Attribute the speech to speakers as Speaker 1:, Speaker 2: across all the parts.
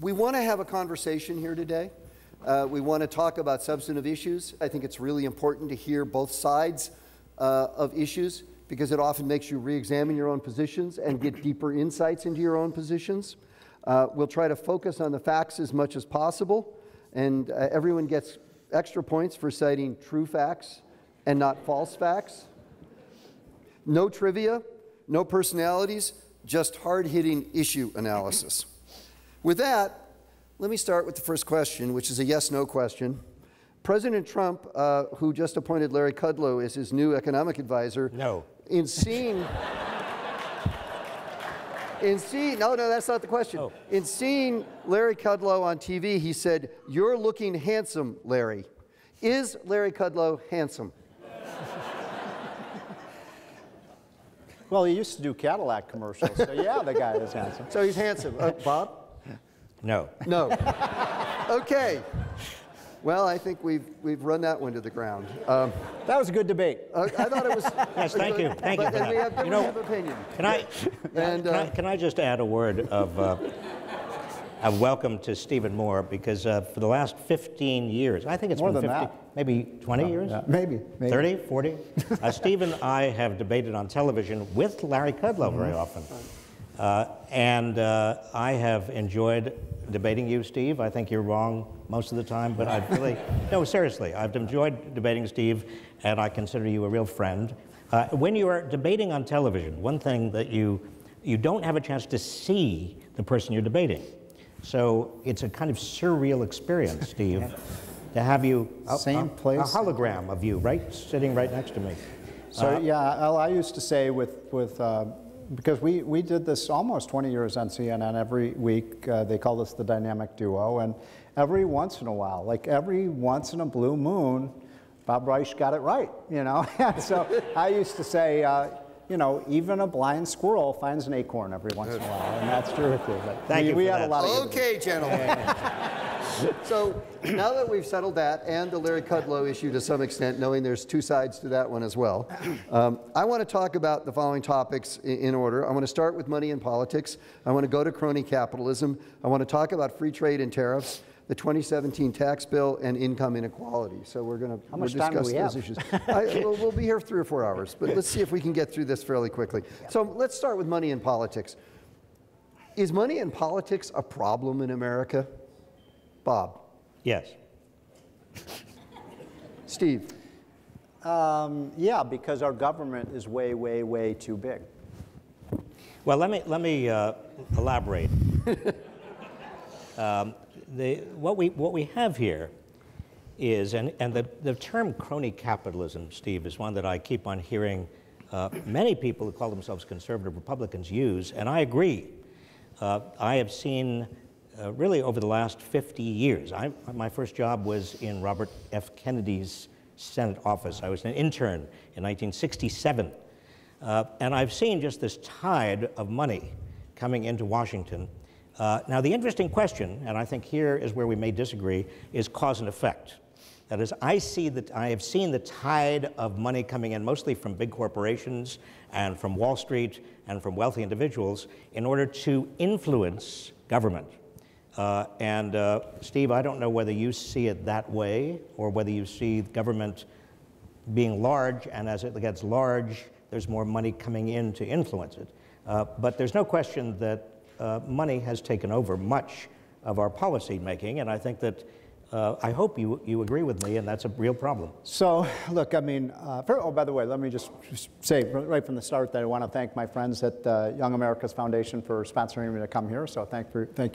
Speaker 1: We want to have a conversation here today. We want to talk about substantive issues. I think it's really important to hear both sides of issues because it often makes you re-examine your own positions and get deeper insights into your own positions. We'll try to focus on the facts as much as possible, and everyone gets extra points for citing true facts and not false facts. No trivia, no personalities, just hard-hitting issue analysis. With that, let me start with the first question, which is a yes-no question. President Trump, who just appointed Larry Kudlow as his new economic advisor,
Speaker 2: no,
Speaker 1: no, that's not the question.
Speaker 2: Oh.
Speaker 1: In seeing Larry Kudlow on TV, he said, "You're looking handsome, Larry." Is Larry Kudlow handsome?
Speaker 3: Well, he used to do Cadillac commercials, so yeah, the guy is handsome.
Speaker 1: So he's handsome. Bob?
Speaker 2: No.
Speaker 1: No. Okay. Well, I think we've run that one to the ground.
Speaker 3: That was a good debate.
Speaker 1: I thought it was.
Speaker 2: Yes, thank you. Thank you for that.
Speaker 1: We have difference of opinion.
Speaker 2: Can I just add a word of welcome to Stephen Moore, because for the last 15 years, I think it's
Speaker 3: more
Speaker 2: been
Speaker 3: than
Speaker 2: 50,
Speaker 3: that.
Speaker 2: Maybe 20 years?
Speaker 3: Yeah. Maybe.
Speaker 2: 30, 40? Steve and I have debated on television with Larry Kudlow very often. I have enjoyed debating you, Steve. I think you're wrong most of the time, but I've really, no, seriously, I've enjoyed debating Steve, and I consider you a real friend. When you are debating on television, one thing that you don't have a chance to see the person you're debating. So it's a kind of surreal experience, Steve, to have you,
Speaker 3: Same place.
Speaker 2: A hologram of you, sitting right next to me.
Speaker 3: So yeah, I used to say because we did this almost 20 years on CNN every week. They called us the dynamic duo, and every once in a while, like every once in a blue moon, Bob Reich got it right, you know? So I used to say, you know, even a blind squirrel finds an acorn every once in a while, and that's true with you. But
Speaker 2: Thank you
Speaker 3: we
Speaker 2: for
Speaker 3: had
Speaker 2: that.
Speaker 3: a lot of
Speaker 1: Okay, gentlemen. So now that we've settled that and the Larry Kudlow issue to some extent, knowing there's two sides to that one as well, I want to talk about the following topics in order. I want to start with money and politics. I want to go to crony capitalism. I want to talk about free trade and tariffs, the 2017 tax bill, and income inequality. So we're going to discuss those issues. We'll be here 3 or 4 hours, but let's see if we can get through this fairly quickly. So let's start with money and politics. Is money and politics a problem in America? Bob?
Speaker 2: Yes.
Speaker 1: Steve?
Speaker 3: Yeah, because our government is way, way, way too big.
Speaker 2: Well, let me elaborate. What we have here is, and the term crony capitalism, Steve, is one that I keep on hearing many people who call themselves conservative Republicans use, and I agree. I have seen really over the last 50 years. My first job was in Robert F. Kennedy's Senate office. I was an intern in 1967. And I've seen just this tide of money coming into Washington. Now, the interesting question, and I think here is where we may disagree, is cause and effect. That is, I have seen the tide of money coming in mostly from big corporations and from Wall Street and from wealthy individuals in order to influence government. Steve, I don't know whether you see it that way or whether you see government being large, and as it gets large, there's more money coming in to influence it. But there's no question that money has taken over much of our policy making, and I think that I hope you agree with me, and that's a real problem. So, look, I mean, oh, by the way, let me just say right from the start that I want to thank my friends at Young America's Foundation for sponsoring me to come here, so thank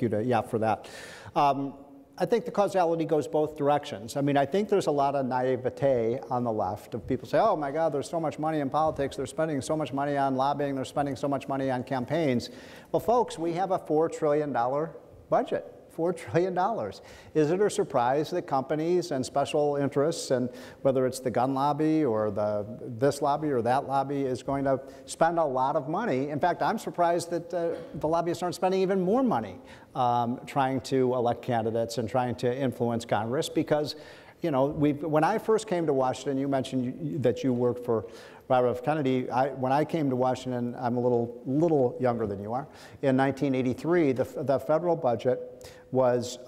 Speaker 2: you to YAF for that. I think the causality goes both directions. I mean, I think there's a lot of naivete on the left of people say, oh my God, there's so much money in politics, they're spending so much money on lobbying, they're spending so much money on campaigns. Well, folks, we have a $4 trillion budget. $4 trillion. Is it a surprise that companies and special interests, and whether it's the gun lobby or this lobby or that lobby, is going to spend a lot of money? In fact, I'm surprised that the lobbyists aren't spending even more money trying to elect candidates and trying to influence Congress, because, you know, when I first came to Washington, you mentioned that you worked for
Speaker 3: Robert F. Kennedy, when I came to Washington, I'm a little younger than you are, in 1983, the federal budget was,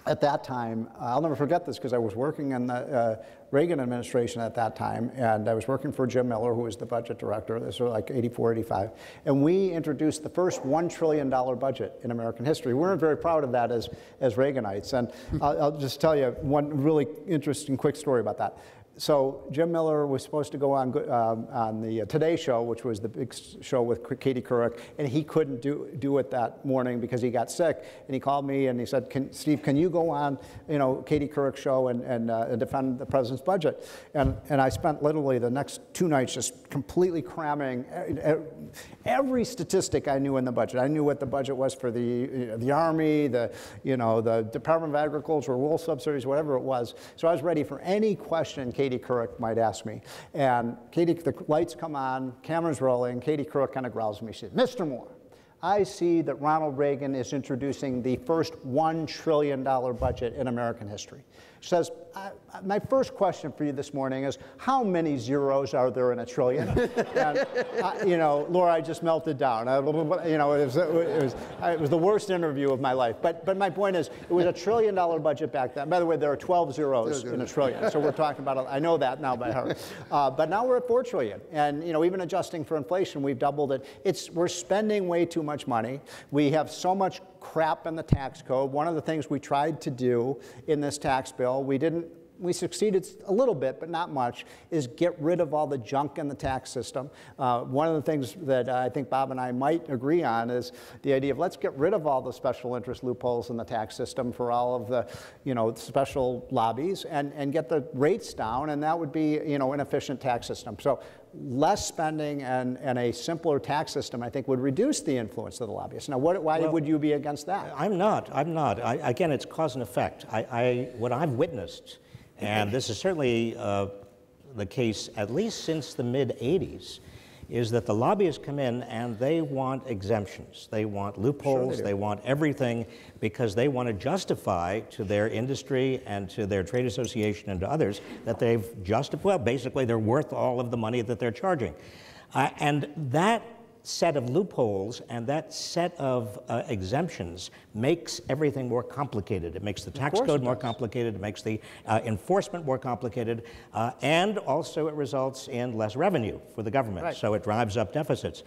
Speaker 3: at that time, I'll never forget this because I was working in the Reagan administration at that time, and I was working for Jim Miller, who was the budget director. This was like 84, 85. And we introduced the first $1 trillion budget in American history. We weren't very proud of that as Reaganites. And I'll just tell you one really interesting quick story about that. So Jim Miller was supposed to go on the Today Show, which was the big show with Katie Couric, and he couldn't do it that morning because he got sick. And he called me and he said, Steve, can you go on, Katie Couric's show and defend the president's budget? And I spent literally the next 2 nights just completely cramming every statistic I knew in the budget. I knew what the budget was for the Army, the Department of Agriculture, wool subsidies, whatever it was. So I was ready for any question Katie Couric might ask me. And the lights come on, camera's rolling, Katie Couric kind of growls at me. She says, Mr. Moore, I see that Ronald Reagan is introducing the first $1 trillion budget in American history. She says, my first question for you this morning is, how many zeros are there in a trillion? And, Laura, I just melted down. It was the worst interview of my life. But my point is, it was $1 trillion budget back then. By the way, there are 12 zeros in a trillion. So we're talking about, I know that now by heart. But now we're at $4 trillion. And even adjusting for inflation, we've doubled it. We're spending way too much money. We have so much crap in the tax code. One of the things we tried to do in this tax bill, we succeeded a little bit, but not much, is get rid of all the junk in the tax system. One of the things that I think Bob and I might agree on is the idea of let's get rid of all the special interest loopholes in the tax system for all of the special lobbies and get the rates down, and that would be an efficient tax system. So less spending and a simpler tax system, I think, would reduce the influence of the lobbyists. Now, why would you be against that?
Speaker 2: I'm not. Again, it's cause and effect. What I've witnessed, and this is certainly the case at least since the mid-'80s, is that the lobbyists come in and they want exemptions. They want loopholes. Sure they want everything because they want to justify to their industry and to their trade association and to others that they've justified, basically they're worth all of the money that they're charging. And that set of loopholes and that set of exemptions makes everything more complicated. It makes the tax code more complicated, it makes the enforcement more complicated, and also it results in less revenue for the government, right. So it drives up deficits.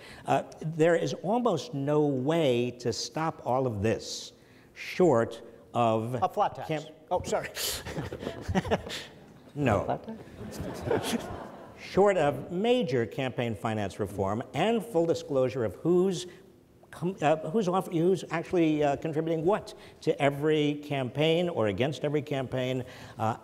Speaker 2: There is almost no way to stop all of this short of
Speaker 3: a flat tax. Oh, sorry.
Speaker 2: No. Flat tax? Short of major campaign finance reform and full disclosure of who's actually contributing what to every campaign or against every campaign,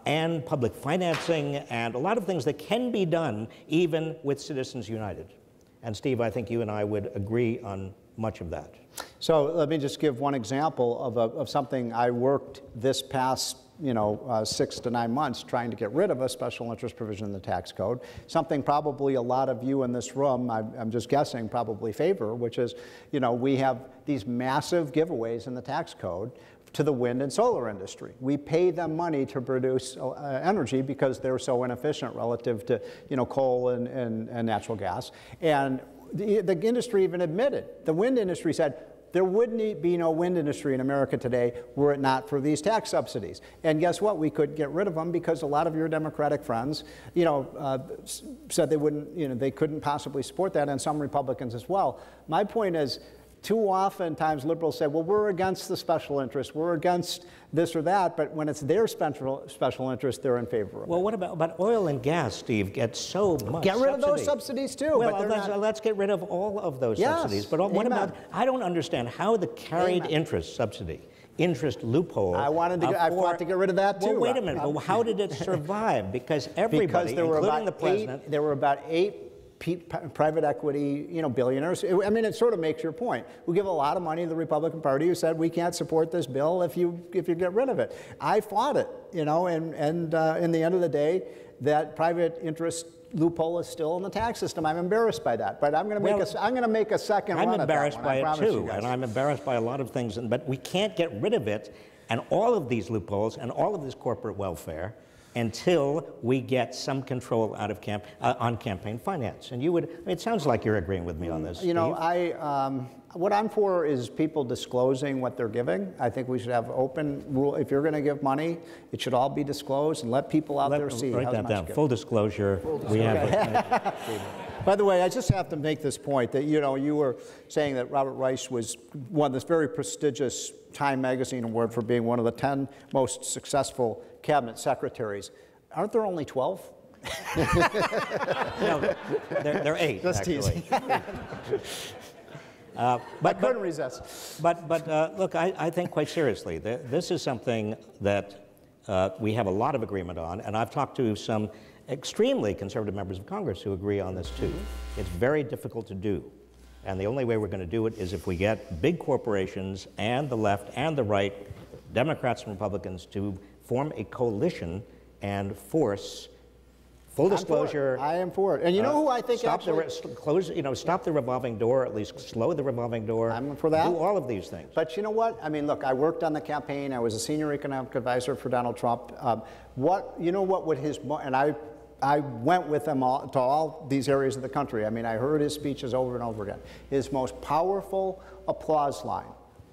Speaker 2: and public financing, and a lot of things that can be done even with Citizens United. And Steve, I think you and I would agree on much of that.
Speaker 3: So let me just give one example of something I worked this past 6 to 9 months trying to get rid of a special interest provision in the tax code, something probably a lot of you in this room, I'm just guessing, probably favor, which is, we have these massive giveaways in the tax code to the wind and solar industry. We pay them money to produce energy because they're so inefficient relative to, coal and natural gas. And the industry even admitted, the wind industry said, there wouldn't be no wind industry in America today were it not for these tax subsidies. And guess what? We could get rid of them because a lot of your Democratic friends, said they wouldn't, they couldn't possibly support that, and some Republicans as well. My point is, too often times liberals say, well, we're against the special interest, we're against this or that, but when it's their special interest, they're in favor of it.
Speaker 2: Well, what about oil and gas, Steve, gets so much
Speaker 3: Get rid of those subsidies too.
Speaker 2: Well, let's get rid of all of those subsidies. But what about, I don't understand how the carried interest subsidy, interest loophole.
Speaker 3: I fought to get rid of that too.
Speaker 2: Well, wait a minute, but how did it survive? Because everybody, including the president.
Speaker 3: There were about 8 private equity, billionaires. I mean, it sort of makes your point. We give a lot of money to the Republican Party who said we can't support this bill if you get rid of it. I fought it, and in the end of the day, that private interest loophole is still in the tax system. I'm embarrassed by that, but I'm going to make a second run
Speaker 2: I'm
Speaker 3: at that one.
Speaker 2: embarrassed by it too, and I'm embarrassed by a lot of things. But we can't get rid of it, and all of these loopholes and all of this corporate welfare. until we get some control out of on campaign finance. And you would, I mean, it sounds like you're agreeing with me on this.
Speaker 3: You know, what I'm for is people disclosing what they're giving. I think we should have open rule. If you're going to give money, it should all be disclosed and let people out there see.
Speaker 2: Write that down. Full disclosure. We have.
Speaker 3: By the way, I just have to make this point that, you know, you were saying that Robert Reich won this very prestigious Time Magazine award for being one of the 10 most successful cabinet secretaries. Aren't there only 12?
Speaker 2: No, they're 8,
Speaker 3: Just
Speaker 2: actually.
Speaker 3: teasing. I couldn't resist.
Speaker 2: But look, I think quite seriously, this is something that we have a lot of agreement on, and I've talked to some extremely conservative members of Congress who agree on this too. It's very difficult to do, and the only way we're going to do it is if we get big corporations and the left and the right, Democrats and Republicans, to form a coalition and force full disclosure.
Speaker 3: I am for it. And you know who I think
Speaker 2: stop
Speaker 3: actually...
Speaker 2: stop the revolving door, at least slow the revolving door.
Speaker 3: I'm for that.
Speaker 2: Do all of these things.
Speaker 3: But you know what? I mean, look, I worked on the campaign. I was a senior economic advisor for Donald Trump. I went with him to all these areas of the country. I mean, I heard his speeches over and over again. His most powerful applause line,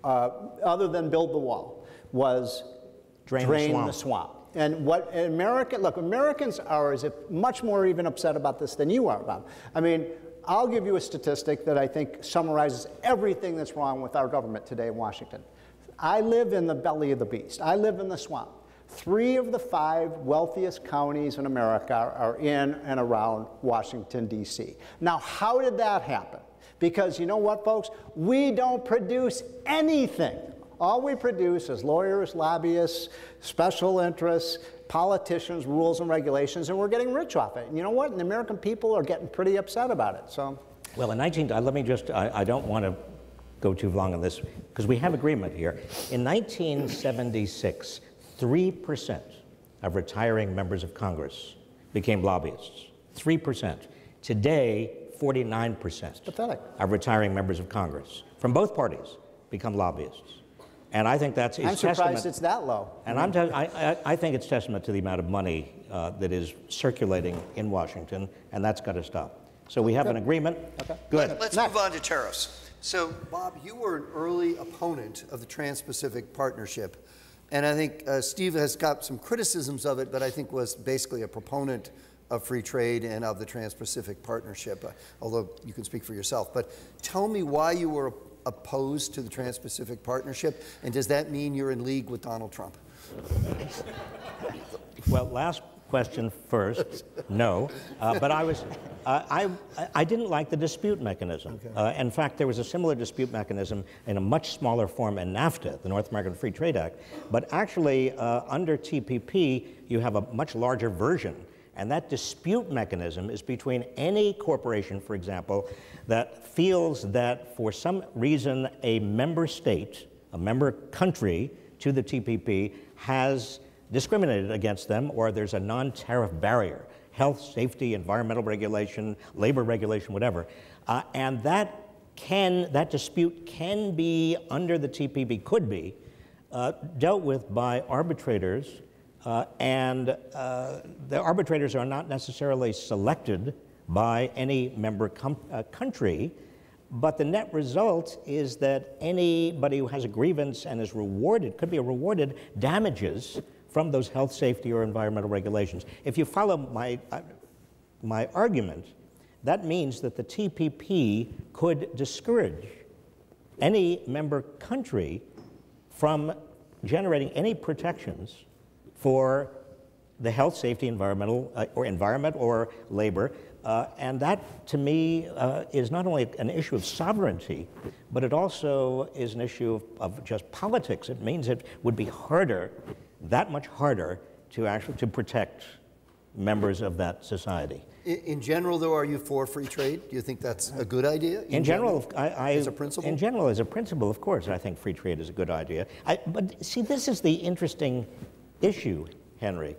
Speaker 3: other than build the wall, was drain the swamp. And what Americans are is much more even upset about this than you are about. I mean, I'll give you a statistic that I think summarizes everything that's wrong with our government today in Washington. I live in the belly of the beast. I live in the swamp. 3 of the 5 wealthiest counties in America are in and around Washington, D.C. Now, how did that happen? Because you know what, folks? We don't produce anything. All we produce is lawyers, lobbyists, special interests, politicians, rules and regulations, and we're getting rich off it. And you know what? And the American people are getting pretty upset about it. So,
Speaker 2: well, let me just, I don't want to go too long on this, because we have agreement here. In 1976, 3% of retiring members of Congress became lobbyists. 3%. Today, 49%
Speaker 3: pathetic.
Speaker 2: Of retiring members of Congress from both parties become lobbyists. And I think that's
Speaker 3: I'm surprised it's that low.
Speaker 2: And I think it's testament to the amount of money that is circulating in Washington, and that's got to stop. So we have an agreement.
Speaker 3: Okay.
Speaker 2: Good.
Speaker 1: Let's move on to tariffs. So, Bob, you were an early opponent of the Trans-Pacific Partnership, and I think Steve has got some criticisms of it, but I think was basically a proponent of free trade and of the Trans-Pacific Partnership, although you can speak for yourself. But tell me why you were opposed to the Trans-Pacific Partnership, and does that mean you're in league with Donald Trump?
Speaker 2: Well, last question first. No, but I didn't like the dispute mechanism. Okay. In fact, there was a similar dispute mechanism in a much smaller form in NAFTA, the North American Free Trade Act. But actually, under TPP, you have a much larger version. And that dispute mechanism is between any corporation, for example, that feels that for some reason a member state, a member country to the TPP has discriminated against them, or there's a non-tariff barrier, health, safety, environmental regulation, labor regulation, whatever. And that dispute can be, under the TPP, could be, dealt with by arbitrators. And the arbitrators are not necessarily selected by any member country, but the net result is that anybody who has a grievance and is rewarded, could be rewarded damages from those health, safety, or environmental regulations. If you follow my argument, that means that the TPP could discourage any member country from generating any protections for the health, safety, environmental, or environment or labor. And that, to me, is not only an issue of sovereignty, but it also is an issue of just politics. It means it would be harder, that much harder, to protect members of that society.
Speaker 1: In general, though, are you for free trade? Do you think that's a good idea?
Speaker 2: In general,
Speaker 1: as a principle?
Speaker 2: In general, as a principle, of course, I think free trade is a good idea. But see, this is the interesting issue, Henry.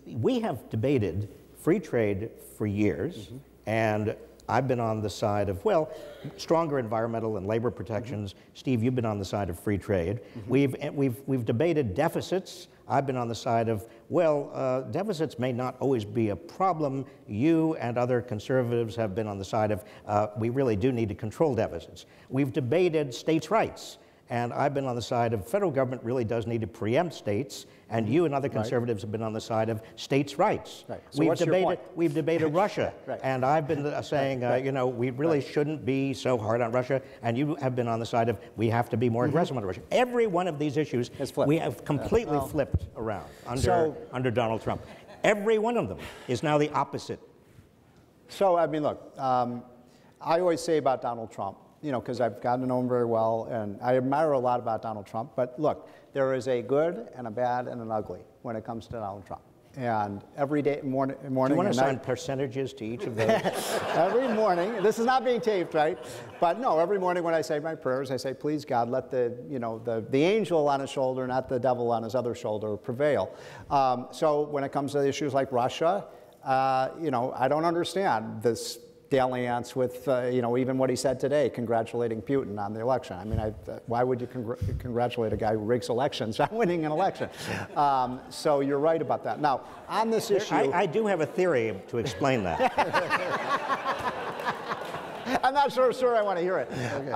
Speaker 2: We have debated free trade for years, and I've been on the side of, well, stronger environmental and labor protections. Steve, you've been on the side of free trade. We've debated deficits I've been on the side of, well, deficits may not always be a problem. You and other conservatives have been on the side of, we really do need to control deficits. We've debated states' rights. And I've been on the side of federal government really does need to preempt states, and you and other conservatives have been on the side of states' rights.
Speaker 3: Right. So
Speaker 2: we've debated Russia,
Speaker 3: right.
Speaker 2: and I've been saying, you know, we really shouldn't be so hard on Russia, and you have been on the side of we have to be more aggressive on Russia. Every one of these issues we have completely flipped around under Donald Trump. Every one of them is now the opposite.
Speaker 3: So, I mean, look, I always say about Donald Trump, you know, because I've gotten to know him very well, and I admire a lot about Donald Trump. But look, there is a good and a bad and an ugly when it comes to Donald Trump. And every day, morning
Speaker 2: Do you want to
Speaker 3: and
Speaker 2: assign
Speaker 3: night,
Speaker 2: percentages to each of those?
Speaker 3: every morning, this is not being taped, right? But no, every morning when I say my prayers, I say, please God, let the, you know, the angel on his shoulder, not the devil on his other shoulder, prevail. So when it comes to issues like Russia, you know, I don't understand this dalliance with, you know, even what he said today, congratulating Putin on the election. I mean, why would you congratulate a guy who rigs elections on winning an election? So you're right about that. Now, on this issue...
Speaker 2: I do have a theory to explain that.
Speaker 3: I'm not sure I want to hear it. Okay.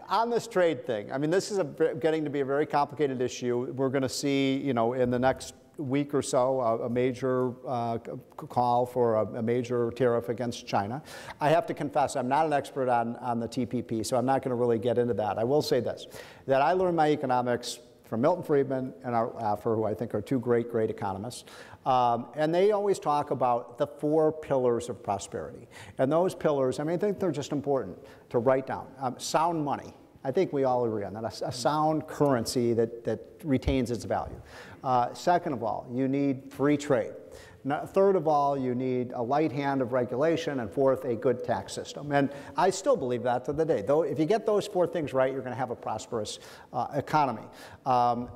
Speaker 3: On this trade thing, I mean, this is getting to be a very complicated issue. We're going to see, you know, in the next week or so, a major call for a major tariff against China. I have to confess, I'm not an expert on the TPP, so I'm not going to really get into that. I will say this, that I learned my economics from Milton Friedman and Art Laffer, who I think are two great economists. And they always talk about the 4 pillars of prosperity. And those pillars, I mean, I think they're just important to write down. Sound money. I think we all agree on that. A sound currency that retains its value. Second of all, you need free trade. Third of all, you need a light hand of regulation. And fourth, a good tax system. And I still believe that to the day. Though, if you get those 4 things right, you're going to have a prosperous economy.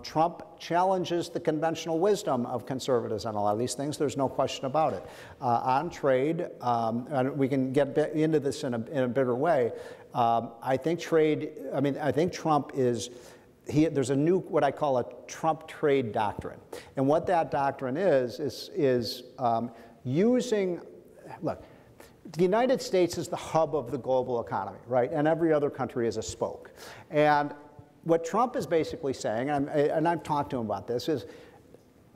Speaker 3: Trump challenges the conventional wisdom of conservatives on a lot of these things. There's no question about it. On trade, and we can get into this in a bigger way. I think Trump is, there's a new, what I call a Trump trade doctrine. And what that doctrine is using, look, the United States is the hub of the global economy, right? And every other country is a spoke. And what Trump is basically saying, and I've talked to him about this, is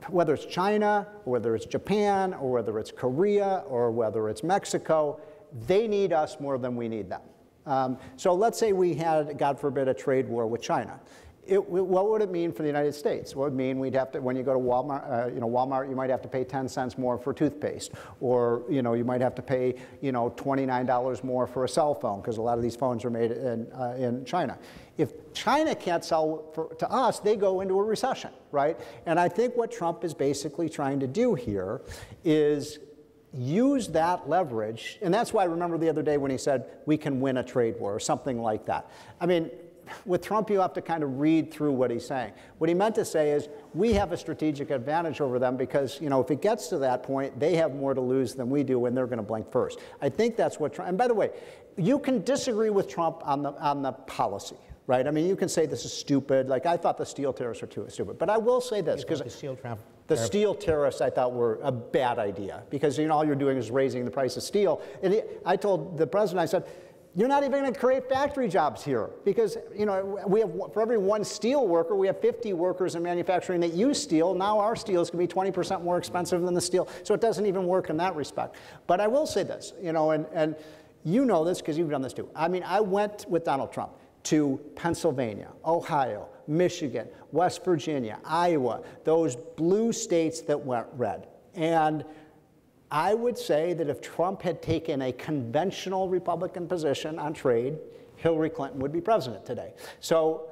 Speaker 3: whether it's China, or whether it's Japan, or whether it's Korea, or whether it's Mexico, they need us more than we need them. So let's say we had, God forbid, a trade war with China. What would it mean for the United States? What would it mean we'd have to, when you go to Walmart, Walmart, you might have to pay 10 cents more for toothpaste, or you might have to pay $29 more for a cell phone because a lot of these phones are made in China. If China can't sell to us, they go into a recession, right? And I think what Trump is basically trying to do here is use that leverage, and that's why I remember the other day when he said we can win a trade war or something like that. I mean, with Trump, you have to kind of read through what he's saying. What he meant to say is we have a strategic advantage over them because, if it gets to that point, they have more to lose than we do, and they're going to blink first. I think that's what Trump, and by the way, you can disagree with Trump on the policy, right? I mean, you can say this is stupid. Like, I thought the steel tariffs were too stupid. But I will say this, because the steel tariffs I thought were a bad idea because, all you're doing is raising the price of steel. And I told the president, I said, you're not even going to create factory jobs here because, we have, for every one steel worker, we have 50 workers in manufacturing that use steel. Now our steel is going to be 20% more expensive than the steel. So it doesn't even work in that respect. But I will say this, and you know this because you've done this too. I mean, I went with Donald Trump to Pennsylvania, Ohio, Michigan, West Virginia, Iowa, those blue states that went red. And I would say that if Trump had taken a conventional Republican position on trade, Hillary Clinton would be president today. So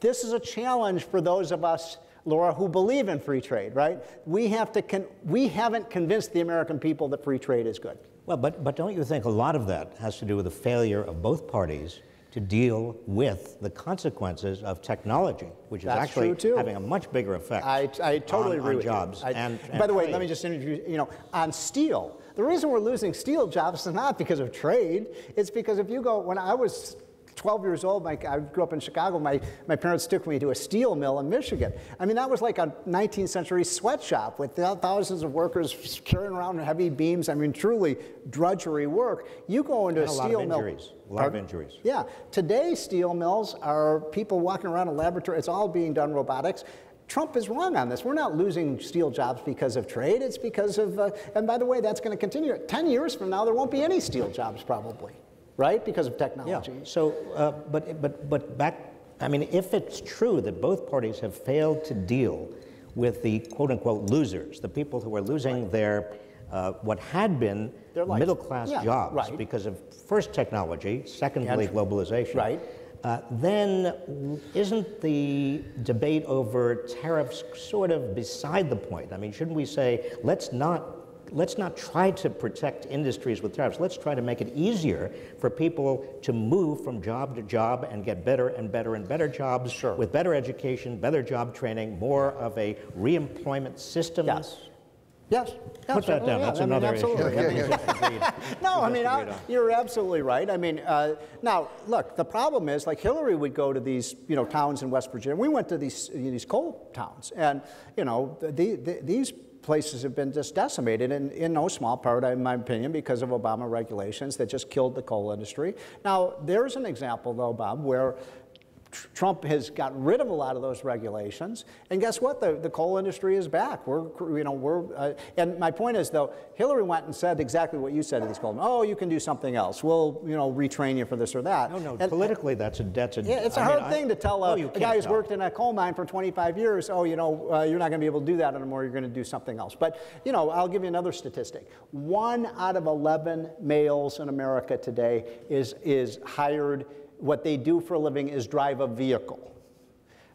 Speaker 3: this is a challenge for those of us, Laura, who believe in free trade, right? We haven't convinced the American people that free trade is good.
Speaker 2: Well, but don't you think a lot of that has to do with the failure of both parties to deal with the consequences of technology, which is actually having a much bigger effect
Speaker 3: I totally agree with
Speaker 2: jobs.
Speaker 3: You.
Speaker 2: And
Speaker 3: by the way,
Speaker 2: trade.
Speaker 3: let me just introduce, on steel, the reason we're losing steel jobs is not because of trade. It's because if you go, when I was 12 years old, I grew up in Chicago, my parents took me to a steel mill in Michigan. I mean, that was like a 19th century sweatshop with thousands of workers carrying around heavy beams. I mean, truly drudgery work. You go into a steel mill.
Speaker 2: A lot of injuries.
Speaker 3: Yeah. Today, steel mills are people walking around a laboratory. It's all being done robotics. Trump is wrong on this. We're not losing steel jobs because of trade. It's because of, and by the way, that's going to continue. 10 years from now, there won't be any steel jobs probably, right? Because of technology.
Speaker 2: Yeah. So, but back, I mean, if it's true that both parties have failed to deal with the quote unquote losers, the people who are losing their, what had been middle-class jobs because of first technology, secondly globalization.
Speaker 3: Right.
Speaker 2: Then isn't the debate over tariffs sort of beside the point? I mean, shouldn't we say, let's not try to protect industries with tariffs. Let's try to make it easier for people to move from job to job and get better and better and better jobs with better education, better job training, more of a reemployment system.
Speaker 3: Yes. Yes.
Speaker 2: Put that down. That's another issue.
Speaker 3: No, I mean, you're absolutely right. I mean, now, look, the problem is, like, Hillary would go to these, towns in West Virginia. We went to these coal towns, and, these places have been just decimated, in no small part, in my opinion, because of Obama regulations that just killed the coal industry. Now, there's an example, though, Bob, where Trump has got rid of a lot of those regulations, and guess what? The coal industry is back. And my point is, though, Hillary went and said exactly what you said to these coal. Oh, you can do something else. We'll, retrain you for this or that.
Speaker 2: No, politically, that's a.
Speaker 3: Yeah, it's a hard thing to tell a guy who's worked in a coal mine for 25 years. Oh, you're not going to be able to do that anymore. You're going to do something else. But I'll give you another statistic. 1 out of 11 males in America today is hired. What they do for a living is drive a vehicle.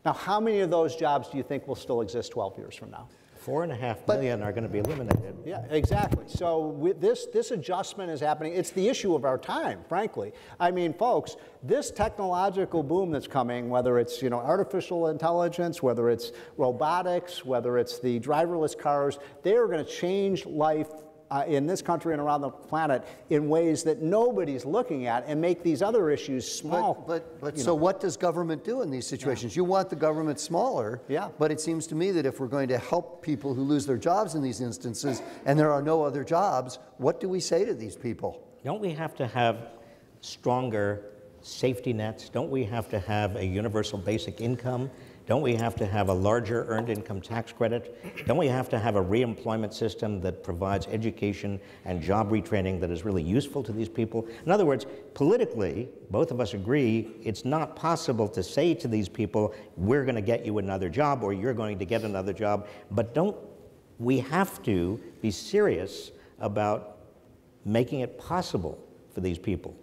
Speaker 3: Now, how many of those jobs do you think will still exist 12 years from now?
Speaker 2: 4.5 million are going to be eliminated.
Speaker 3: Yeah, exactly. So this adjustment is happening. It's the issue of our time, frankly. I mean, folks, this technological boom that's coming, whether it's artificial intelligence, whether it's robotics, whether it's the driverless cars, they are going to change life in this country and around the planet in ways that nobody's looking at, and make these other issues small.
Speaker 1: But so what does government do in these situations? You want the government smaller, but it seems to me that if we're going to help people who lose their jobs in these instances, and there are no other jobs, what do we say to these people?
Speaker 2: Don't we have to have stronger safety nets? Don't we have to have a universal basic income? Don't we have to have a larger earned income tax credit? Don't we have to have a reemployment system that provides education and job retraining that is really useful to these people? In other words, politically, both of us agree it's not possible to say to these people, we're going to get you another job or you're going to get another job, but don't we have to be serious about making it possible for these people?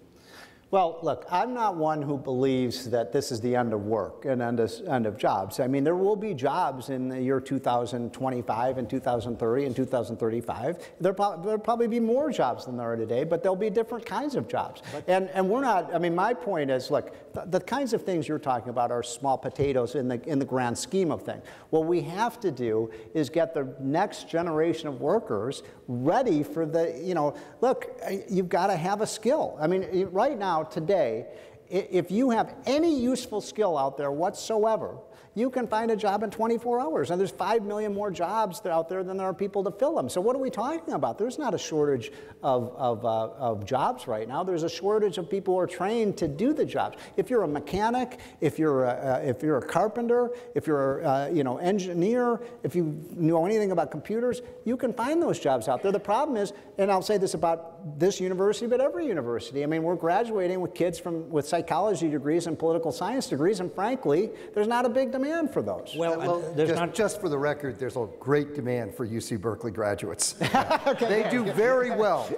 Speaker 3: Well, look, I'm not one who believes that this is the end of work and end of jobs. I mean, there will be jobs in the year 2025 and 2030 and 2035. There'll probably be more jobs than there are today, but there'll be different kinds of jobs. And we're not, I mean, my point is, look, the kinds of things you're talking about are small potatoes in the grand scheme of things. What we have to do is get the next generation of workers ready for the, look, you've got to have a skill. I mean, right now, today, if you have any useful skill out there whatsoever, you can find a job in 24 hours. And there's 5 million more jobs out there than there are people to fill them. So what are we talking about? There's not a shortage of jobs right now. There's a shortage of people who are trained to do the jobs. If you're a mechanic, if you're a carpenter, if you're a, engineer, if you know anything about computers, you can find those jobs out there. The problem is, and I'll say this about this university, but every university, I mean, we're graduating with kids with psychology degrees and political science degrees, and frankly, there's not a big demand for those.
Speaker 1: Well, just for the record, there's a great demand for UC Berkeley graduates. They do very well.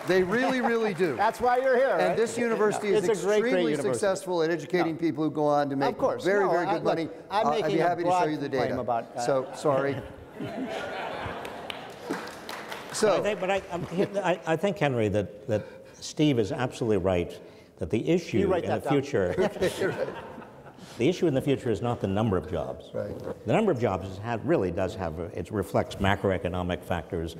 Speaker 1: They really, really do.
Speaker 3: That's why you're here.
Speaker 1: And this university is extremely successful at educating people who go on to make very, very good money. I'd be happy to show you the data. So, sorry. So,
Speaker 2: I think, Henry, that Steve is absolutely right, that the issue in the future... The issue in the future is not the number of jobs.
Speaker 1: Right.
Speaker 2: The number of jobs really does have, it reflects macroeconomic factors,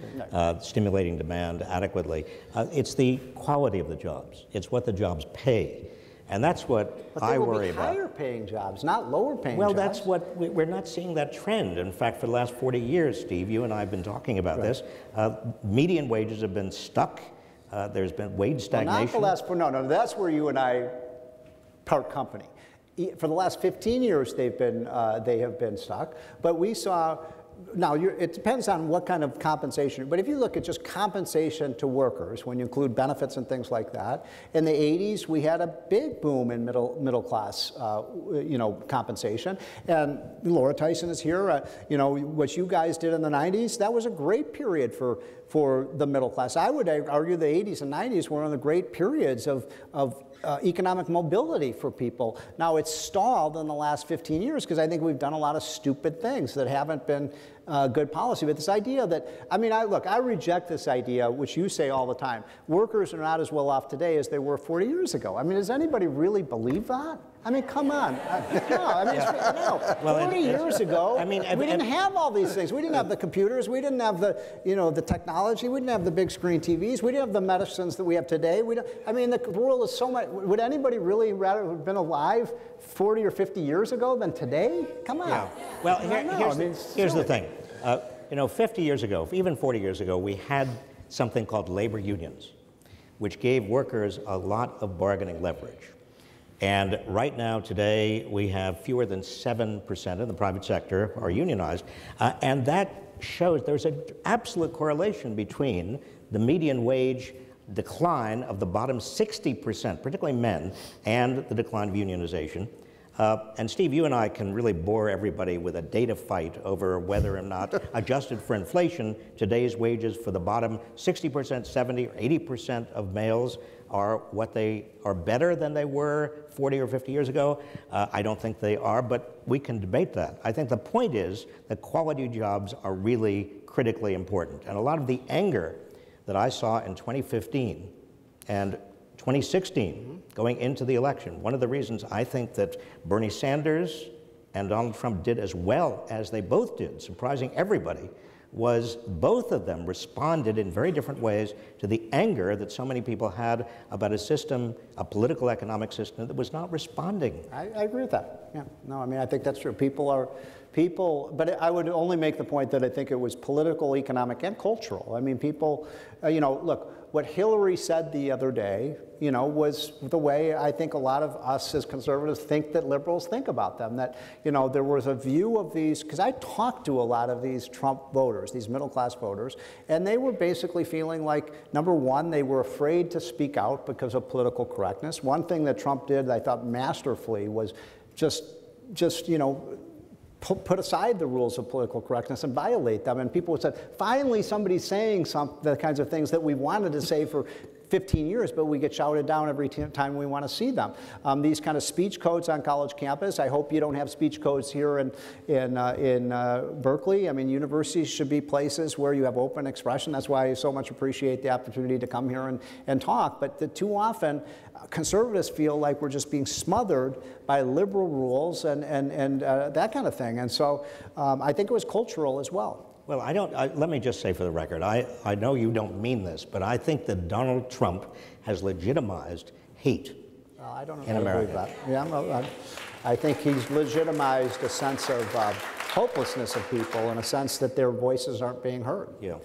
Speaker 2: stimulating demand adequately. It's the quality of the jobs. It's what the jobs pay. And that's what I worry about.
Speaker 3: Higher paying jobs, not lower paying jobs.
Speaker 2: Well, that's what we're not seeing that trend. In fact, for the last 40 years, Steve, you and I have been talking about this. Median wages have been stuck. There's been wage stagnation.
Speaker 3: Well, not the last, no, that's where you and I part company. For the last 15 years, they have been stuck. But we saw, now it depends on what kind of compensation, but if you look at just compensation to workers, when you include benefits and things like that, in the 80s, we had a big boom in middle class, compensation. And Laura Tyson is here. What you guys did in the 90s, that was a great period for the middle class. I would argue the 80s and 90s were one of the great periods of economic mobility for people. Now it's stalled in the last 15 years because I think we've done a lot of stupid things that haven't been good policy. But this idea that, I reject this idea, which you say all the time, workers are not as well off today as they were 40 years ago. Does anybody really believe that? Come on. No. 40 years ago, we didn't have all these things. We didn't have the computers. We didn't have the technology. We didn't have the big screen TVs. We didn't have the medicines that we have today. The world is so much. Would anybody really rather have been alive 40 or 50 years ago than today? Come on.
Speaker 2: Yeah. Well, here's the thing. 50 years ago, even 40 years ago, we had something called labor unions, which gave workers a lot of bargaining leverage. And right now, today, we have fewer than 7% in the private sector are unionized. And that shows there's an absolute correlation between the median wage decline of the bottom 60%, particularly men, and the decline of unionization. And Steve, you and I can really bore everybody with a data fight over whether or not, adjusted for inflation, today's wages for the bottom 60%, 70, or 80% of males are what they are better than they were 40 or 50 years ago. I don't think they are, but we can debate that. I think the point is that quality jobs are really critically important. And a lot of the anger that I saw in 2015 and 2016 going into the election, one of the reasons I think that Bernie Sanders and Donald Trump did as well as they both did, surprising everybody, was both of them responded in very different ways to the anger that so many people had about a system, a political economic system that was not responding.
Speaker 3: I agree with that. Yeah. No, I think that's true. But I would only make the point that I think it was political, economic, and cultural. People, look, what Hillary said the other day, was the way I think a lot of us as conservatives think that liberals think about them. That, there was a view of these, because I talked to a lot of these Trump voters, these middle-class voters, and they were basically feeling like, number one, they were afraid to speak out because of political correctness. One thing that Trump did that I thought masterfully was just put aside the rules of political correctness and violate them. And people said, finally somebody's saying the kinds of things that we wanted to say for 15 years, but we get shouted down every time we want to see them. These kind of speech codes on college campus, I hope you don't have speech codes here in Berkeley. Universities should be places where you have open expression. That's why I so much appreciate the opportunity to come here and talk. But too often, conservatives feel like we're just being smothered by liberal rules and that kind of thing. And so I think it was cultural as well.
Speaker 2: Well, let me just say for the record, I know you don't mean this, but I think that Donald Trump has legitimized hate
Speaker 3: I don't
Speaker 2: in America.
Speaker 3: That. Yeah, I think he's legitimized a sense of hopelessness of people and a sense that their voices aren't being heard.
Speaker 2: Yeah.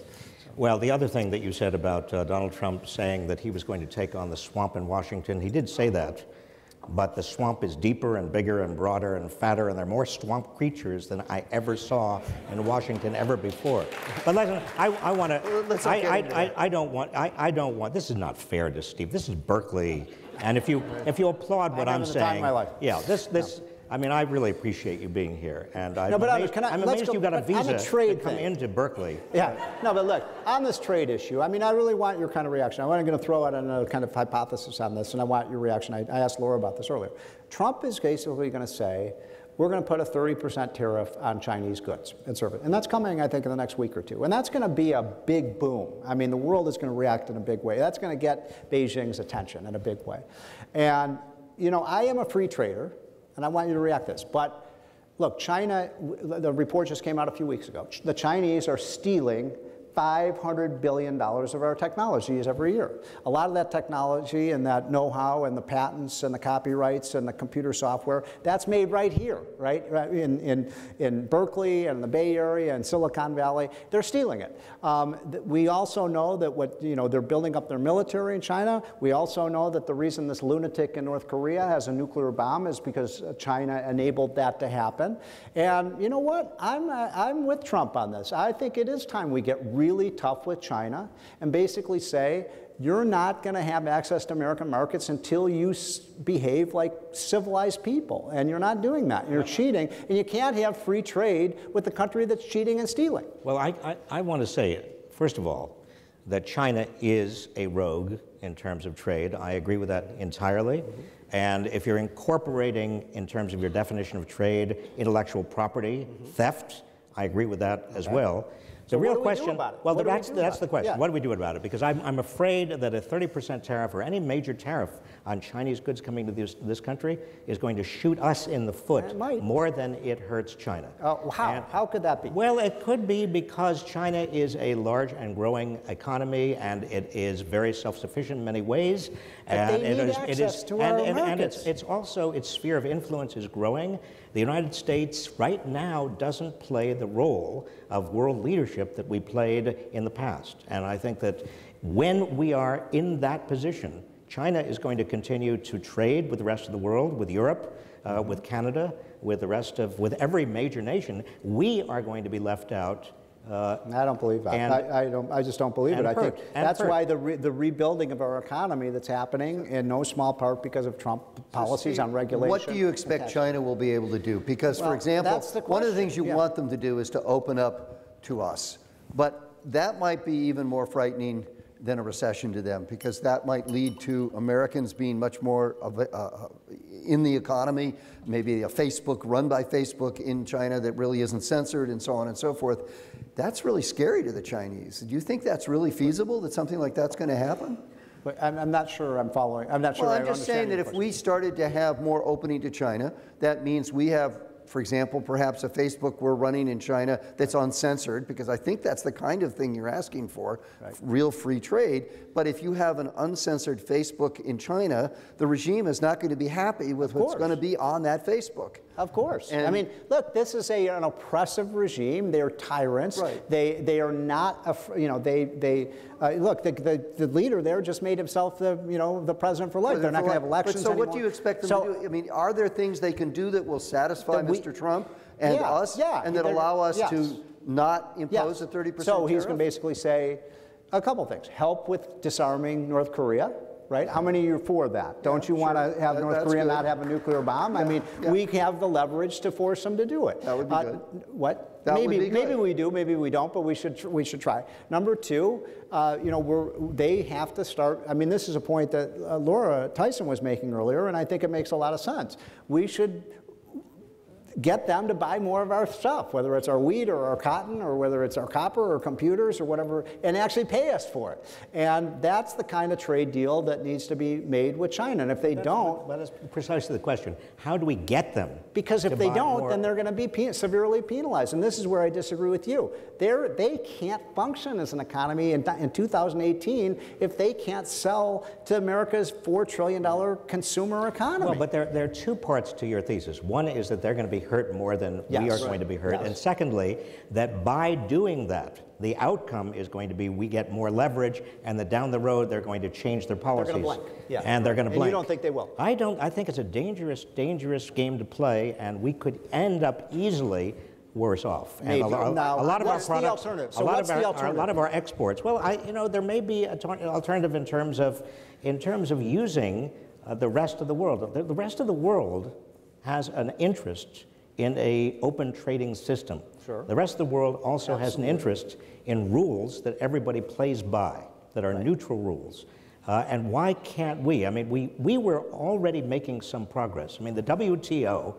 Speaker 2: Well, the other thing that you said about Donald Trump saying that he was going to take on the swamp in Washington, he did say that. But the swamp is deeper and bigger and broader and fatter, and there are more swamp creatures than I ever saw in Washington ever before. But listen, I want to. I don't want. This is not fair to Steve. This is Berkeley, and if you applaud what I'm saying,
Speaker 3: time of my life.
Speaker 2: Yeah, this. I really appreciate you being here, and I'm
Speaker 3: amazed
Speaker 2: you got a visa to come into Berkeley.
Speaker 3: Yeah, no, but look, on this trade issue, I really want your kind of reaction. I'm going to throw out another kind of hypothesis on this, and I want your reaction. I asked Laura about this earlier. Trump is basically going to say, we're going to put a 30% tariff on Chinese goods and services. And that's coming, I think, in the next week or two. And that's going to be a big boom. The world is going to react in a big way. That's going to get Beijing's attention in a big way. And, I am a free trader, and I want you to react to this. But look, China, the report just came out a few weeks ago. The Chinese are stealing $500 billion of our technologies every year. A lot of that technology and that know-how and the patents and the copyrights and the computer software, that's made right here, right? In Berkeley and the Bay Area and Silicon Valley. They're stealing it. We also know that they're building up their military in China. We also know that the reason this lunatic in North Korea has a nuclear bomb is because China enabled that to happen. And you know what? I'm with Trump on this. I think it is time we get really tough with China and basically say, you're not going to have access to American markets until you behave like civilized people. And you're not doing that. You're cheating. And you can't have free trade with the country that's cheating and stealing.
Speaker 2: Well, I want to say, first of all, that China is a rogue in terms of trade. I agree with that entirely. And if you're incorporating, in terms of your definition of trade, intellectual property, theft, I agree with that as well.
Speaker 3: So
Speaker 2: the real
Speaker 3: what do we do
Speaker 2: question,
Speaker 3: about it?
Speaker 2: well,
Speaker 3: What do we
Speaker 2: that's
Speaker 3: do
Speaker 2: the
Speaker 3: about it?
Speaker 2: question.
Speaker 3: Yeah.
Speaker 2: What do we do about it? Because I'm afraid that a 30% tariff or any major tariff on Chinese goods coming to this country is going to shoot us in the foot more than it hurts China.
Speaker 3: How could that be?
Speaker 2: Well, it could be because China is a large and growing economy, and it is very self-sufficient in many ways.
Speaker 3: But they need access to our markets.
Speaker 2: It's also, its sphere of influence is growing. The United States right now doesn't play the role of world leadership that we played in the past. And I think that when we are in that position, China is going to continue to trade with the rest of the world, with Europe, with Canada, with every major nation. We are going to be left out.
Speaker 3: I don't believe that. I just don't believe it. I think that's why the rebuilding of our economy that's happening in no small part because of Trump policies on regulation.
Speaker 1: What do you expect China will be able to do? Because, for example, one of the things you want them to do is to open up to us. But that might be even more frightening than a recession to them, because that might lead to Americans being much more in the economy, maybe a Facebook run by Facebook in China that really isn't censored, and so on and so forth. That's really scary to the Chinese. Do you think that's really feasible, that something like that's going to happen?
Speaker 3: But I'm not sure I'm following. I'm not sure
Speaker 1: Well,
Speaker 3: I
Speaker 1: I'm just saying that if we started to have more opening to China, that means we have, for example, perhaps a Facebook we're running in China that's uncensored, because I think that's the kind of thing you're asking for, real free trade. But if you have an uncensored Facebook in China, the regime is not going to be happy with what's going to be on that Facebook.
Speaker 3: Of course. And I mean, look, this is an oppressive regime. They're tyrants.
Speaker 1: Right.
Speaker 3: They are not, look, the leader there just made himself the president for life. They're not going to have elections
Speaker 1: So
Speaker 3: anymore.
Speaker 1: what do you expect them to do? I mean, are there things they can do that will satisfy Mr. Trump and us, and that allow us to not impose a 30% tariff?
Speaker 3: So he's going to basically say a couple things. Help with disarming North Korea. Right? How many are for that? Don't you want to have North Korea not have a nuclear bomb? I mean, we have the leverage to force them to do it.
Speaker 1: That would be good.
Speaker 3: What?
Speaker 1: That would be good.
Speaker 3: Maybe we do, maybe we don't, but we should try. Number two, they have to start. I mean, this is a point that Laura Tyson was making earlier, and I think it makes a lot of sense. We should get them to buy more of our stuff, whether it's our wheat or our cotton or whether it's our copper or computers or whatever, and actually pay us for it. And that's the kind of trade deal that needs to be made with China. And if they don't...
Speaker 2: That is precisely the question. How do we get them?
Speaker 3: Because if they don't, then they're going to be severely penalized. And this is where I disagree with you. They can't function as an economy in 2018 if they can't sell to America's $4 trillion consumer economy.
Speaker 2: Well, but there are two parts to your thesis. One is that they're going to be hurt more than we are going to be hurt. And secondly, that by doing that, the outcome is going to be we get more leverage, and that down the road they're going to change their policies.
Speaker 3: They're going to blink. Yeah.
Speaker 2: And they're going to blink.
Speaker 3: And you don't think they will?
Speaker 2: I don't. I think it's a dangerous game to play, and we could end up easily worse off.
Speaker 3: Maybe.
Speaker 2: And a lot of our products,
Speaker 3: a lot
Speaker 2: of our exports. Well, there may be an alternative in terms of using the rest of the world. The rest of the world has an interest in an open trading system.
Speaker 3: Sure.
Speaker 2: The rest of the world also has an interest in rules that everybody plays by, that are neutral rules. And why can't we? I mean, we were already making some progress. I mean, the WTO,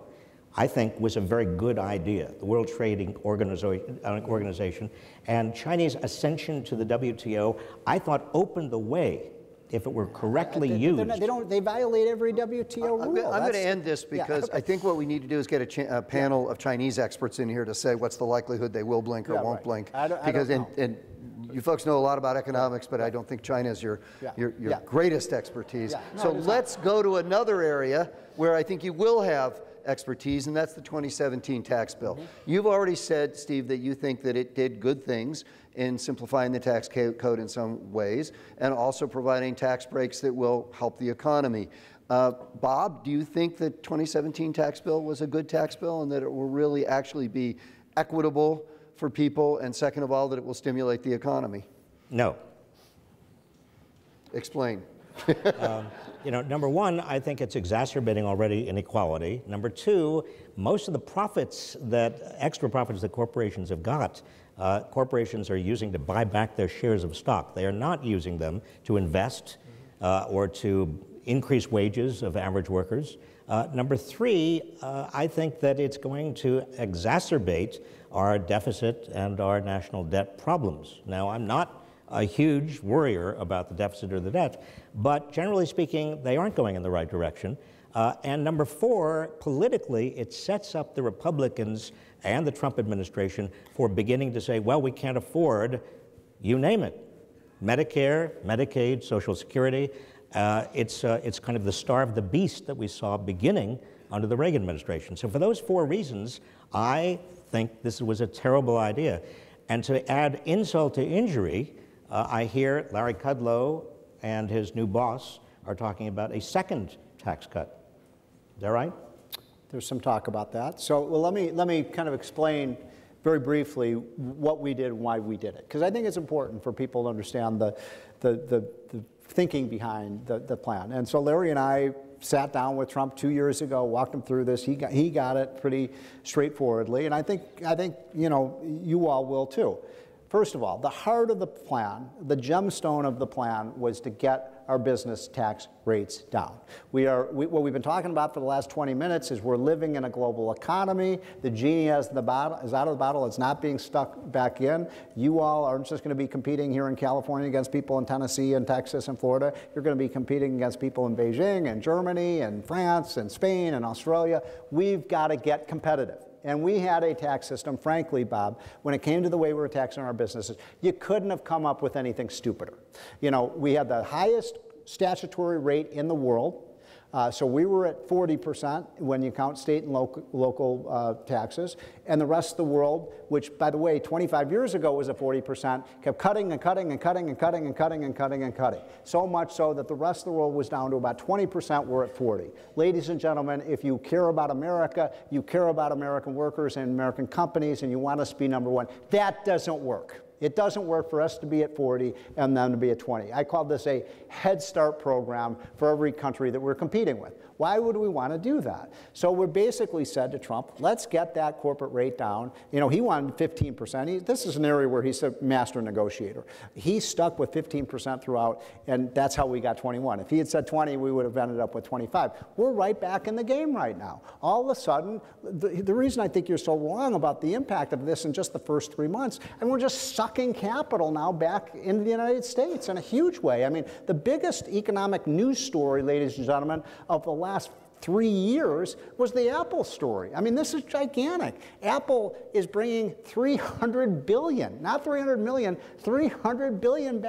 Speaker 2: I think, was a very good idea, the World Trading Organization, and Chinese ascension to the WTO, I thought, opened the way, if it were correctly used.
Speaker 3: They violate every WTO rule.
Speaker 1: I'm going to end this because I think what we need to do is get a panel of Chinese experts in here to say what's the likelihood they will blink or won't blink.
Speaker 3: I don't know.
Speaker 1: And you folks know a lot about economics, but I don't think China is your greatest expertise.
Speaker 3: Yeah. No,
Speaker 1: so let's go to another area where I think you will have expertise, and that's the 2017 tax bill. You've already said, Steve, that you think that it did good things in simplifying the tax code in some ways, and also providing tax breaks that will help the economy. Bob, do you think the 2017 tax bill was a good tax bill and that it will really actually be equitable for people, and second of all, that it will stimulate the economy?
Speaker 2: No.
Speaker 1: Explain.
Speaker 2: You know, number one, I think it's exacerbating already inequality. Number two, most of the profits extra profits that corporations have got, corporations are using to buy back their shares of stock. They are not using them to invest or to increase wages of average workers. Number three, I think that it's going to exacerbate our deficit and our national debt problems. Now, I'm not a huge worrier about the deficit or the debt, but generally speaking, they aren't going in the right direction. And number four, politically, it sets up the Republicans and the Trump administration for beginning to say, well, we can't afford, you name it, Medicare, Medicaid, Social Security. It's kind of the starve the beast that we saw beginning under the Reagan administration. So for those four reasons, I think this was a terrible idea. And to add insult to injury, I hear Larry Kudlow and his new boss are talking about a second tax cut. Is that right?
Speaker 3: There's some talk about that. So well, let me kind of explain very briefly what we did and why we did it, because I think it's important for people to understand the thinking behind the plan. And so Larry and I sat down with Trump 2 years ago, walked him through this. He got it pretty straightforwardly, and I think you know, you all will too. First of all, the heart of the plan, the gemstone of the plan, was to get our business tax rates down. What we've been talking about for the last 20 minutes is we're living in a global economy. The genie is out of the bottle. It's not being stuck back in. You all aren't just going to be competing here in California against people in Tennessee and Texas and Florida. You're going to be competing against people in Beijing and Germany and France and Spain and Australia. We've got to get competitive. And we had a tax system, frankly, Bob, when it came to the way we were taxing our businesses, you couldn't have come up with anything stupider. You know, we had the highest statutory rate in the world. So we were at 40% when you count state and local taxes. And the rest of the world, which, by the way, 25 years ago was at 40%, kept cutting and cutting and cutting and cutting and cutting and cutting and cutting. So much so that the rest of the world was down to about 20%, we're at 40. Ladies and gentlemen, if you care about America, you care about American workers and American companies, and you want us to be number one, that doesn't work. It doesn't work for us to be at 40 and them to be at 20. I call this a Head Start program for every country that we're competing with. Why would we want to do that? So we basically said to Trump, let's get that corporate rate down. You know, he wanted 15%. This is an area where he's a master negotiator. He stuck with 15% throughout, and that's how we got 21. If he had said 20, we would have ended up with 25. We're right back in the game right now. All of a sudden, the reason I think you're so wrong about the impact of this in just the first 3 months, and we're just sucking capital now back into the United States in a huge way. I mean, the biggest economic news story, ladies and gentlemen, of the last 3 years was the Apple story. I mean, this is gigantic. Apple is bringing $300 billion, not 300 million, $300 billion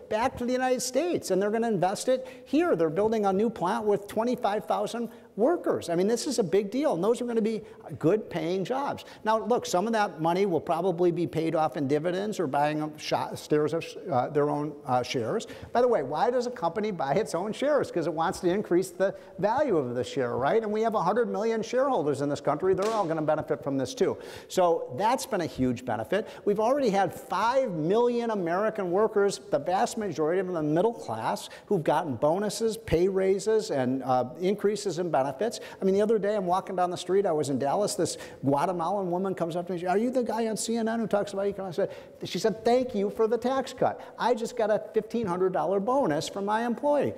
Speaker 3: back to the United States, and they're going to invest it here. They're building a new plant with 25,000 workers. I mean, this is a big deal, and those are going to be good paying jobs. Now, look, some of that money will probably be paid off in dividends or buying their own shares. By the way, why does a company buy its own shares? Because it wants to increase the value of the share, right? And we have 100 million shareholders in this country. They're all going to benefit from this too. So that's been a huge benefit. We've already had 5 million American workers, the vast majority of them in the middle class, who've gotten bonuses, pay raises, and increases in benefits. I mean, the other day I'm walking down the street, I was in Dallas, this Guatemalan woman comes up to me, are you the guy on CNN who talks about economics? She said, thank you for the tax cut. I just got a $1,500 bonus from my employer.